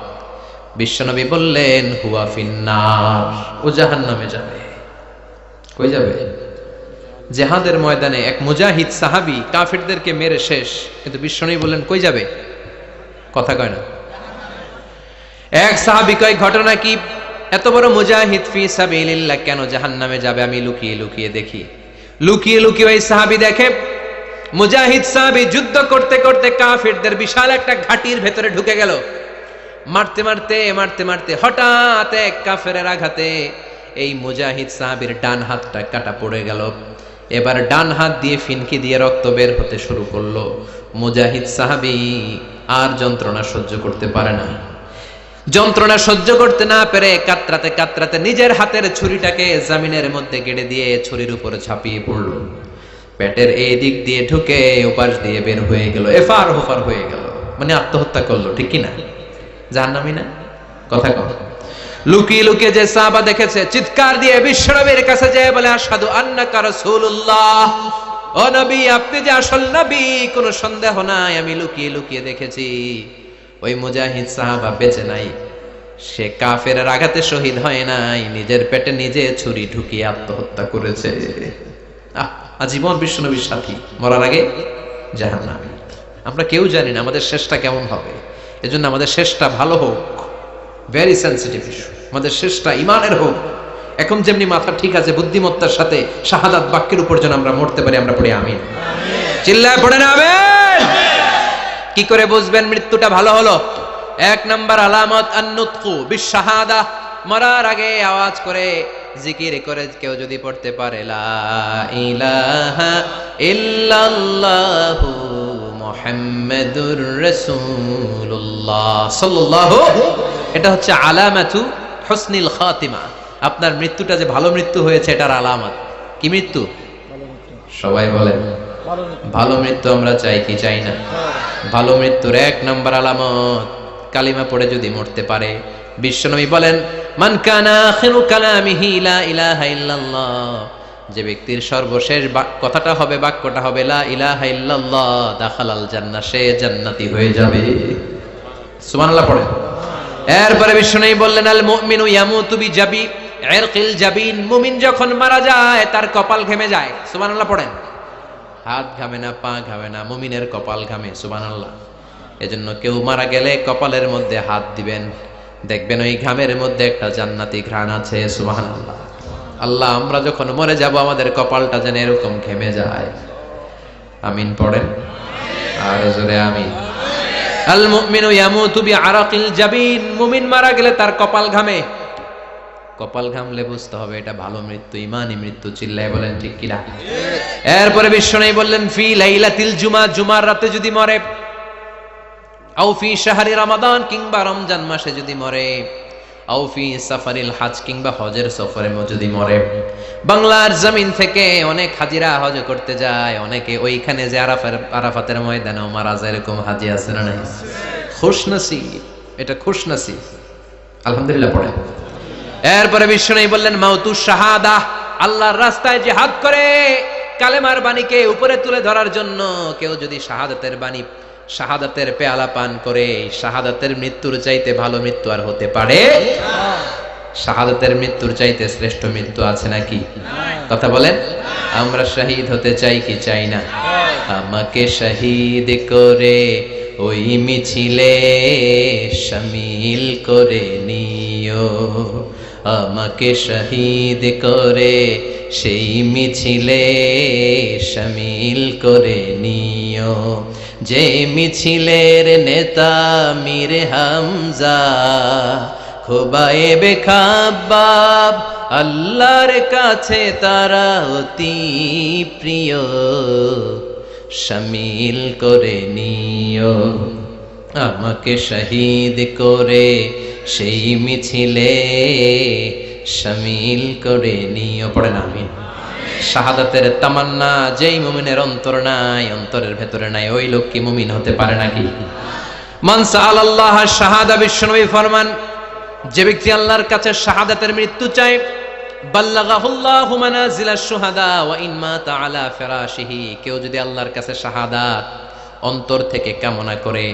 বিশ্বনবী বললেন হুয়া ফিন্নার, ও জাহান্নামে যাবে। কই যাবে? জেহাদের ময়দানে এক মুজাহিদ সাহাবী কাফিরদেরকে মেরে শেষ, কিন্তু বিশ্বনবী বললেন কই যাবে? কথা কয় না। এক সাহাবী কয় ঘটনা কি? এত বড় মুজাহিদ ফি সাবিলিল্লাহ কেন জাহান্নামে যাবে? আমি লুকিয়ে লুকিয়ে দেখি। লুকিয়ে লুকিয়ে ওই সাহাবী দেখে মুজাহিদ সাহাবী যুদ্ধ করতে করতে কাফিরদের বিশাল একটা ঘাটির ভেতরে ঢুকে গেল। মারতে মারতে মারতে মারতে হঠাৎ এক কাফেরের আঘাতে এই মুজাহিদ সাহাবীর ডান হাতটা কাটা পড়ে গেল। এবার ডান হাত দিয়ে ফিনকি দিয়ে রক্ত বের হতে শুরু করলো। মুজাহিদ সাহাবী আর যন্ত্রণা সহ্য করতে পারে না। যন্ত্রণা সহ্য করতে না পেরে কাতরাতে কাতরাতে নিজের হাতের ছুরিটাকে জমিনের মধ্যে গেড়ে দিয়ে ছুরির উপরে ঝাঁপিয়ে পড়ল। পেটের এই দিক দিয়ে ঢুকে ওপাশ দিয়ে বের হয়ে গেল, এফার হোফার হয়ে গেল, মানে আত্মহত্যা করলো। ঠিক কি না? জাহান্নামী না? কথা কম। লুকিয়ে লুকিয়ে যে সাহাবা দেখেছে চিৎকার দিয়ে বিশ্বনবীর কাছে যেয়ে বলে আশহাদু আন্নাকা রাসূলুল্লাহ, ও নবী আপনি যে আসল নবী কোনো সন্দেহ নাই, আমি লুকিয়ে লুকিয়ে দেখেছি। ওই মুজাহিদ সাহাবা বেঁচে নাই, সে কাফেরের আঘাতে শহীদ হয় নাই, নিজের পেটে নিজে ছুরি ঢুকিয়ে আত্মহত্যা করেছে। আজীবন বিশ্বনবীর সাথী, মরার আগে জাহান্নামী। আমরা কেউ জানি না আমাদের শেষটা কেমন হবে, এজন্য আমাদের শেষটা ভালো হোক। Very sensitive issue. আমাদের শেষটা ইমানের হোক। এখন যেমনি মাথা ঠিক আছে, বুদ্ধিমত্তার সাথে শাহাদাত বাক্যের উপর যেন আমরা মরতে পারি, আমরা পড়ি আমিন। চিল্লায় পড়ে না আমিন। কি করে বুঝবেন মৃত্যুটা ভালো হলো? এক নাম্বার আলামত আন-নুতকু বিশ-শাহাদা। মরার আগে আওয়াজ করে জিকির করে কেউ যদি পড়তে পারে লা ইলাহা ইল্লাল্লাহু মুহাম্মাদুর রাসূলুল্লাহ সাল্লাল্লাহু, এটা হচ্ছে আলামাতু হুসনিল খাতিমা। আপনার মৃত্যুটা যে ভালো মৃত্যু হয়েছে এটার আলামত। কি মৃত্যু? সবাই বলেন ভালো মৃত্যু আমরা চাই কি চাই না? ভালো মৃত্যুর এক নাম্বার আলামত কালিমা পড়ে যদি মরতে পারে। বিশ্বনবী বলেন মান কানা আখিরু কালামিহি লা ইলাহা ইল্লাল্লাহ, যে ব্যক্তির সর্বশেষ কথাটা হবে, বাক্যটা হবে লা ইলাহা ইল্লাল্লাহ, দাখালাল জান্নাহ, সে জান্নাতি হয়ে যাবে। সুবহানাল্লাহ পড়েন। এরপরে বিশ্বনবী বললেন আল মুমিনু ইয়ামুতু বিজাবি ইরকিল জাবিন, মুমিন যখন মারা যায় তার কপাল ঘেমে যায়। সুবহানাল্লাহ পড়েন। হাত ঘামে না, পা ঘামে না, মুমিনের কপাল ঘামে। সুবহানাল্লাহ। এজন্য কেউ মারা গেলে কপালের মধ্যে হাত দিবেন, দেখবেন ওই ঘামের মধ্যে একটা জান্নাতি ঘ্রাণ আছে। সুবহানাল্লাহ। আল্লাহ আমরা যখন মরে যাব আমাদের কপালটা যেন এরকম ঘেমে যায়। আমিন পড়েন আর জোরে আমিন। আল মুমিনু ইয়ামুতু বিআরাকিল জাবিন, মুমিন মারা গেলে তার কপাল ঘামে। কপাল ঘামলে বুঝতে হবে এটা ভালো মৃত্যু, ইমানি মৃত্যু। চিল্লায় বলেন ঠিক কি না? এরপরে বিশ্বনবী বললেন ফি লাইলাতিল জুমা, জুমার রাতে যদি মরে, আও ফি শাহরি রমাদান, কিংবা রমজান মাসে যদি মরে, আও ফি সাফারিল হজ, কিংবা হজের সফরে যদি মরে। বাংলার জমিন থেকে অনেক হাজিরা হজ করতে যায়, অনেকে ওইখানে যে আরাফাতের ময়দানেও মারা যায়, এরকম হাজি আছে না নাই? খুশনসিব, এটা খুশনসিব। আলহামদুলিল্লাহ পড়ে। এরপরে বিশ্বনবী বললেন মাউতুশ শাহাদা, আল্লাহর রাস্তায় জিহাদ করে কালেমার বাণীকে উপরে তুলে ধরার জন্য কেউ যদি শাহাদাতের বাণী, শাহাদাতের পেয়ালা পান করে, শাহাদাতের মৃত্যুর চাইতে ভালো মৃত্যু আর হতে পারে? শাহাদাতের মৃত্যুর চাইতে শ্রেষ্ঠ মৃত্যু আছে নাকি? কথা বলেন। আমরা শহীদ হতে চাই কি চাই না? আমাকে শহীদ করে ওই মিছিলে শামিল করে নিও, আমাকে শহীদ করে সেই মিছিলে শামিল করে নিও, যে মিছিলের নেতা মীর হামজা, খোবায়েবে খাব্বাব, আল্লাহর কাছে তারা অতি প্রিয়, শামিল করে নিও, আমাকে শহীদ করে সেই মিছিলে শামিল করে নিও। পড়েন আমিন। শাহাদাতের তামান্না যেই মুমিনের অন্তর নাই, অন্তরের ভেতরে নাই, ওই লোক কি মুমিন হতে পারে নাকি? মান সাআলাল্লাহ শাহাদা, বিশ্বনবী ফরমান যে ব্যক্তি আল্লাহর কাছে শাহাদাতের মৃত্যু চায়, বাল্লাগাহুল্লাহু মানাজিলাশ শুহাদা ওয়া ইন মাতা আলা ফিরাশিহি, কেউ যদি আল্লাহর কাছে শাহাদাত অন্তর থেকে কামনা করে,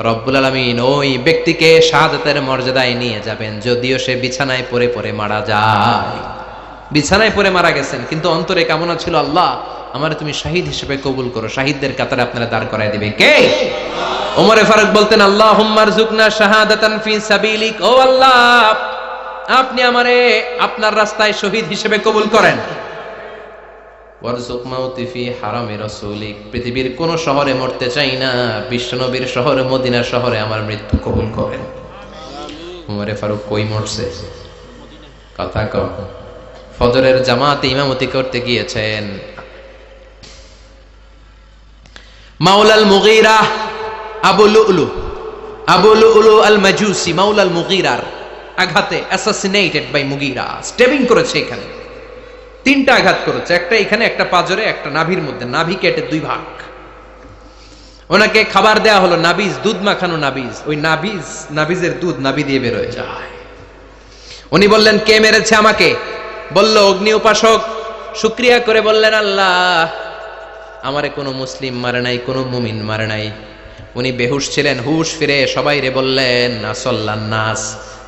রব্বুল আলামিন ওই ব্যক্তিকে শাহাদাতের মর্যাদায় নিয়ে যাবেন, যদিও সে বিছানায় পড়ে পড়ে মারা যায়। বিছানায় পড়ে মারা গেছেন, কিন্তু অন্তরে কামনা ছিল, আল্লাহ আমারে তুমি শাহিদ হিসেবে কবুল করো। শাহিদদের কাতারে আপনারা দাঁড় করায় দিবে কে? ওমরে ফারুক বলতেন, আল্লাহুম্মা রযুকনা শাহাদাতান ফি সাবিলিক, ও আল্লাহ আপনি আমারে আপনার রাস্তায় শহীদ হিসেবে কবুল করেন। ওয়ারযুক মাউতি ফি হারামি রাসূলিক, পৃথিবীর কোন শহরে মরতে চাই না, বিশ্বনবীর শহরে মদিনা শহরে আমার মৃত্যু কবুল করেন। ওমরে ফারুক কই মরছে? কথা কম। ফজরের জামাতে ইমামতি করতে গিয়েছেন, মাওলাল মুগীরা আবু লুলু আল মাজুসি মাওলাল মুগীরার আঘাতে অ্যাসাসিনেটেড বাই মুগীরা, স্টেবিং করেছে এখানে, 3টা আঘাত করেছে, একটা এখানে, একটা পাজরে, একটা নাভির মধ্যে, নাভি কেটে 2 ভাগ। ওনাকে খাবার দেয়া হলো নাবিজ, দুধ মাখানো নাবিজ, ওই নাবিজের দুধ নাভি দিয়ে বের হয়ে যায়। উনি বললেন, কে মেরেছে আমাকে? বলল, অগ্নি উপাসক। শুকরিয়া করে বললেন, আল্লাহ আমারে কোনো মুসলিম মারে নাই, কোনো মুমিন মারে নাই। উনি বেহুশ ছিলেন, হুশ ফিরে সবাই রে বললেন, আসল্লান নাস,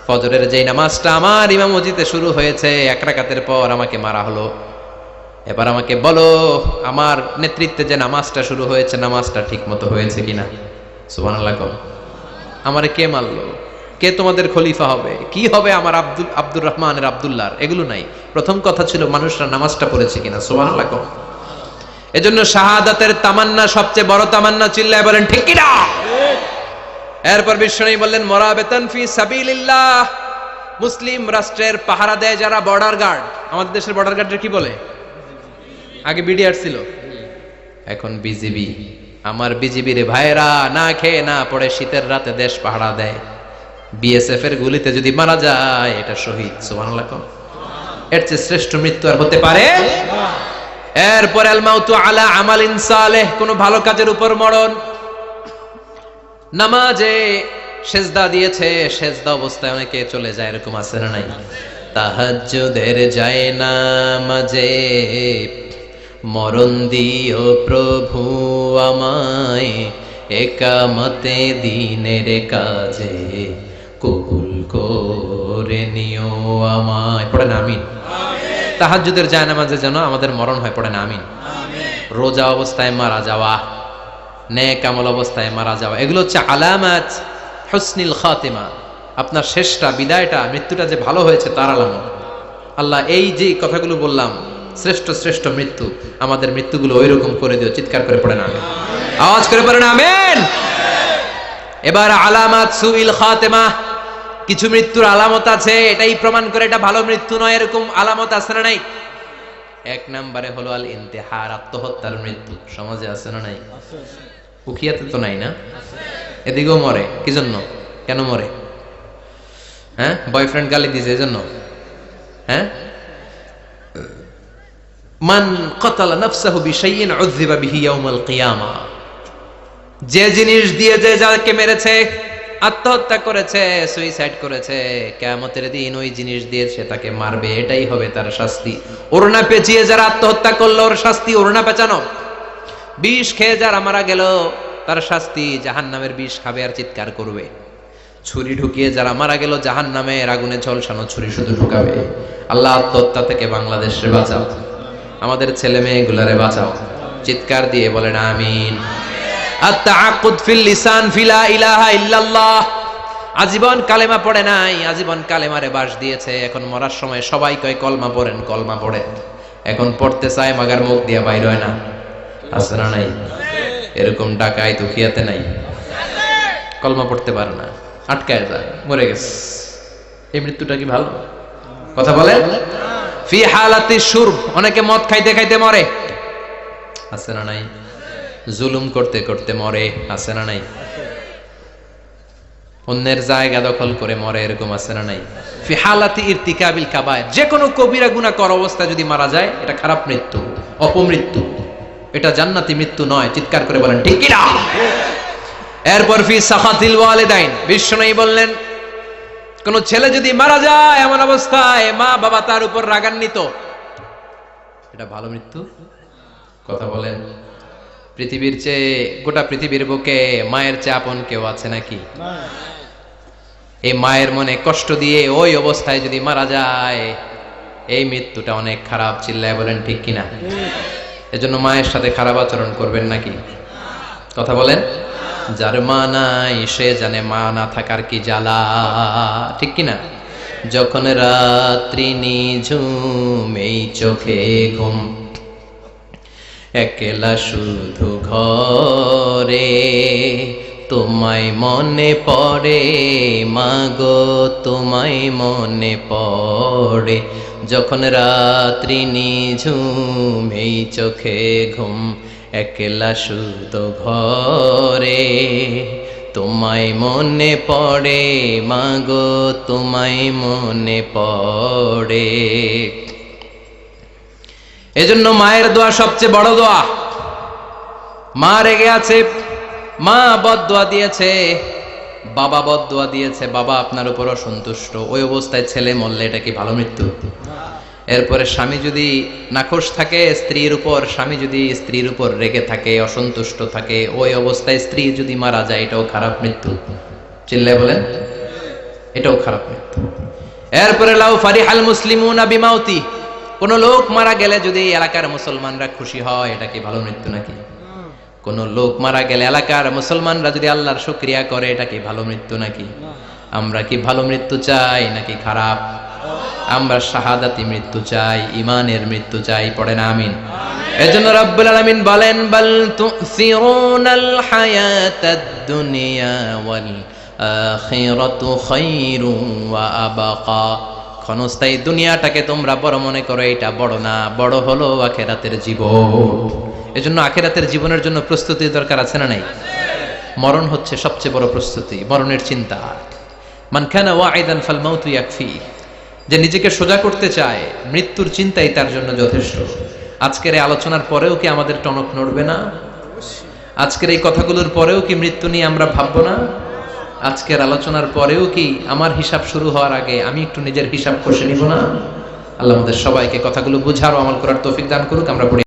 ফজরের যেই নামাজটা আমার ইমামতিতে শুরু হয়েছে 1 রাকাতের পর আমাকে মারা হলো, এবার আমাকে বলো আমার নেতৃত্বে যে নামাজটা শুরু হয়েছে নামাজটা ঠিক মতো হয়েছে কিনা। সুবহানাল্লাহ। আমারে কে মারলো? কে তোমাদের খলিফা হবে? কি হবে আমার আব্দুর রহমানের আব্দুল্লাহর? এগুলো নাই, প্রথম কথা ছিল মানুষরা নামাজটা পড়েছে কিনা। সুবহানাল্লাহ। এজন্য শাহাদাতের তামান্না সবচেয়ে বড় তামান্না, চিল্লায় বলেন ঠিক কিনা। এরপর বিশ্বনবী বললেন, মুরাবিতান ফি সাবিলিল্লাহ, মুসলিম রাষ্ট্রের পাহারা দেয় যারা, বর্ডার গার্ড। আমাদের দেশের বর্ডার গার্ডের কি বলে? আগে বিডিআর ছিল, এখন বিজিবি। আমার বিজিবির ভাইরা না খেয়ে না পড়ে শীতের রাতে দেশ পাহারা দেয়, বিএসএফ এর গুলিতে যদি মারা যায় এটা শহীদ। সুবহানাল্লাহ। এর চেয়ে শ্রেষ্ঠ মৃত্যু আর হতে পারে? এরপর আল মাউতু আলা আমালিন সালেহ, কোন ভালো কাজের উপর মরণ। নামাজে সেজদা দিয়েছে, সেজদা অবস্থায় অনেকে চলে যায়, এরকম আছে না নাই? তাহাজ্জুদের যায় নামাজে মরণ দিও প্রভু আমায়, একামতে দিনের কাজে কবুল করে নিও আমায়। পড়েন আমিন। তাহাজ্জুদের যায় নামাজে যেন আমাদের মরণ হয়, পড়েন আমিন। রোজা অবস্থায় মারা যাওয়া, নেক আমল অবস্থায় মারা যাওয়া, এগুলো হচ্ছে আলামাত হুসনিল খাতিমা। আপনার শেষটা, বিদায়টা, মৃত্যুটা যে ভালো হয়েছে তার আলামত। আল্লাহ এই যে কথাগুলো বললাম, শ্রেষ্ঠ শ্রেষ্ঠ মৃত্যু, আমাদের মৃত্যুগুলো ওইরকম করে দিও। চিৎকার করে পড়েন আমিন, আওয়াজ করে পড়েন আমিন। এবার আলামাত সুইল খাতিমা, কিছু মৃত্যুর আলামত আছে, এটাই প্রমাণ করে এটা ভালো মৃত্যু নয়, এরকম আলামত আছে না নাই? 1 নম্বরে হলো আল ইন্তেহার, আত্মহত্যার মৃত্যু। সমাজে আছে না নাই? উখিয়াতে তো নাই না? এদিকেও মরে, কি জন্য? কেন মরে? হ্যাঁ, বয়ফ্রেন্ড গালি দিয়েছে এজন্য? হ্যাঁ, মান কতালা নাফসাহু বিশাইইন উযযিবা বিহি ইয়াউমাল কিয়ামা, যে জিনিস দিয়ে যে যাকে মেরেছে, আত্মহত্যা করেছে, সুইসাইড করেছে, কিয়ামতের দিন ওই জিনিস দিয়ে সে তাকে মারবে, এটাই হবে তার শাস্তি। ওড়না পেঁচিয়ে যারা আত্মহত্যা করলো ওর শাস্তি ওড়না পেঁচানো। বিষ খেয়ে যারা মারা গেল তার শাস্তি জাহান্নামের বিষ খাবে আর চিৎকার করবে। ছুরি ঢুকিয়ে যারা মারা গেল জাহান্নামের আগুনে ঝলসানো ছুরি শুধু ঢুকাবে। আল্লাহ আত্মহত্যা থেকে বাংলাদেশে বাঁচাও, আমাদের ছেলে মেয়েগুলারে বাঁচাও। চিৎকার দিয়ে বলেন আমিন। আত-তাআক্কুদ ফিল লিসান ফিলা ইলাহা ইল্লাল্লাহ, আজীবন কালেমা পড়ে নাই, আজীবন কালেমারে বাস দিয়েছে, এখন মরার সময় সবাই কয় কলমা পড়েন, কলমা পড়ে, এখন পড়তে চায় মাগার মুখ দিয়ে বাইর হয় না। আছে না নাই? এরকম ডাকাই দুখিয়াতে নাই, কলমা পড়তে পারে না, আটকায় যায়, মরে গেছে। এই মৃত্যুটা কি ভালো? কথা বলে। ফি হালাতি শুরব, অনেকে মদ খাইতে খাইতে মরে, আছে না নাই? জুলুম করতে করতে মরে, আছে না নাই? অন্যের জায়গা দখল করে মরে, এরকম আছে না নাই? ফি হালাতি ইরতিকাবিল কাবায়ের, যে কোনো কবিরা গুনাহ কর অবস্থায় যদি মারা যায় এটা খারাপ মৃত্যু, অপমৃত্যু, এটা জান্নাতি মৃত্যু নয়। চিৎকার করে বলেন ঠিক কি না? এরপর ফি সাখাতিল ওয়ালিদাইন, বিশ্বনবী বললেন কোন ছেলে যদি মারা যায় এমন অবস্থায় মা বাবা তার উপর রাগান্বিত, এটা ভালো মৃত্যু? কথা বলেন। পৃথিবীর চেয়ে, গোটা পৃথিবীর বুকে মায়ের চেয়ে আপন কেউ আছে নাকি? এই মায়ের মনে কষ্ট দিয়ে ওই অবস্থায় যদি মারা যায়, এই মৃত্যুটা অনেক খারাপ, চিল্লায় বলেন ঠিক কিনা? এজন্য মায়ের সাথে খারাপ আচরণ করবেন নাকি? কথা বলেন। যার মা নাই সে জানে মা না থাকার কি জ্বালা, ঠিক কিনা? যখন রাত্রি নিঝুম এই চোখে ঘুম, একলা শুধু ঘরে, তোমায় মনে পড়ে মাগো, তোমায় মনে পড়ে। যখন রাত্রি নিঝুম এই চোখে ঘুম, একলা শুধু ঘরে, তোমায় মনে পড়ে মাগো, তোমায় মনে পড়ে। এজন্য মায়ের দোয়া সবচেয়ে বড় দোয়া। মা রেগে আছে, মা বদদোয়া দিয়েছে, বাবা বদদোয়া দিয়েছে, বাবা আপনার উপর অসন্তুষ্ট, ওই অবস্থায় ছেলে মরলে এটা কি ভালো মৃত্যু? এরপরে স্বামী যদি নাখোশ থাকে স্ত্রীর উপর, স্বামী যদি স্ত্রীর উপর রেগে থাকে, অসন্তুষ্ট থাকে, ওই অবস্থায় স্ত্রী যদি মারা যায়, এটাও খারাপ মৃত্যু। চিল্লায় বলেন, এটাও খারাপ মৃত্যু। এরপরে লাউ ফারিহাল মুসলিমুনা বিমাউতি, কোন লোক মারা গেলে যদি এলাকার মুসলমানরা খুশি হয়, এটা কি ভালো মৃত্যু নাকি? কোন লোক মারা গেলে এলাকার মুসলমানরা যদি আল্লাহর শুকরিয়া করে, এটা কি ভালো মৃত্যু নাকি? আমরা কি ভালো মৃত্যু চাই নাকি খারাপ? আমরা শাহাদাতি মৃত্যু চাই, ঈমানের মৃত্যু চাই। পড়েন আমিন। এজন্য রব্বুল আলামিন বলেন, বাল তুসিরুনাল হায়াতাদ দুনিয়া ওয়াল আখিরাতু খায়রুন ওয়া আবাকা। ক্ষণস্থায়ী দুনিয়াটাকে তোমরা বড় মনে করো, এটা বড় না, বড় হলো আখিরাতের জীবন। এজন্য আখিরাতের জীবনের জন্য প্রস্তুতি দরকার আছে না নাই? মরণ হচ্ছে সবচেয়ে বড় প্রস্তুতি, মরণের চিন্তা। মান কানা ওয়াইদান ফাল মাউতু ইয়াকফি, যে নিজেকে সোজা করতে চায়, মৃত্যুর চিন্তাই তার জন্য যথেষ্ট। আজকের এই আলোচনার পরেও কি আমাদের টনক নড়বে না? আজকের এই কথাগুলোর পরেও কি মৃত্যু নিয়ে আমরা ভাববো না? আজকের আলোচনার পরেও কি আমার হিসাব শুরু হওয়ার আগে আমি একটু নিজের হিসাব কষে নিব না? আল্লাহ আমাদের সবাইকে কথাগুলো বুঝার ও আমল করার তৌফিক দান করুক। আমরা পড়ি।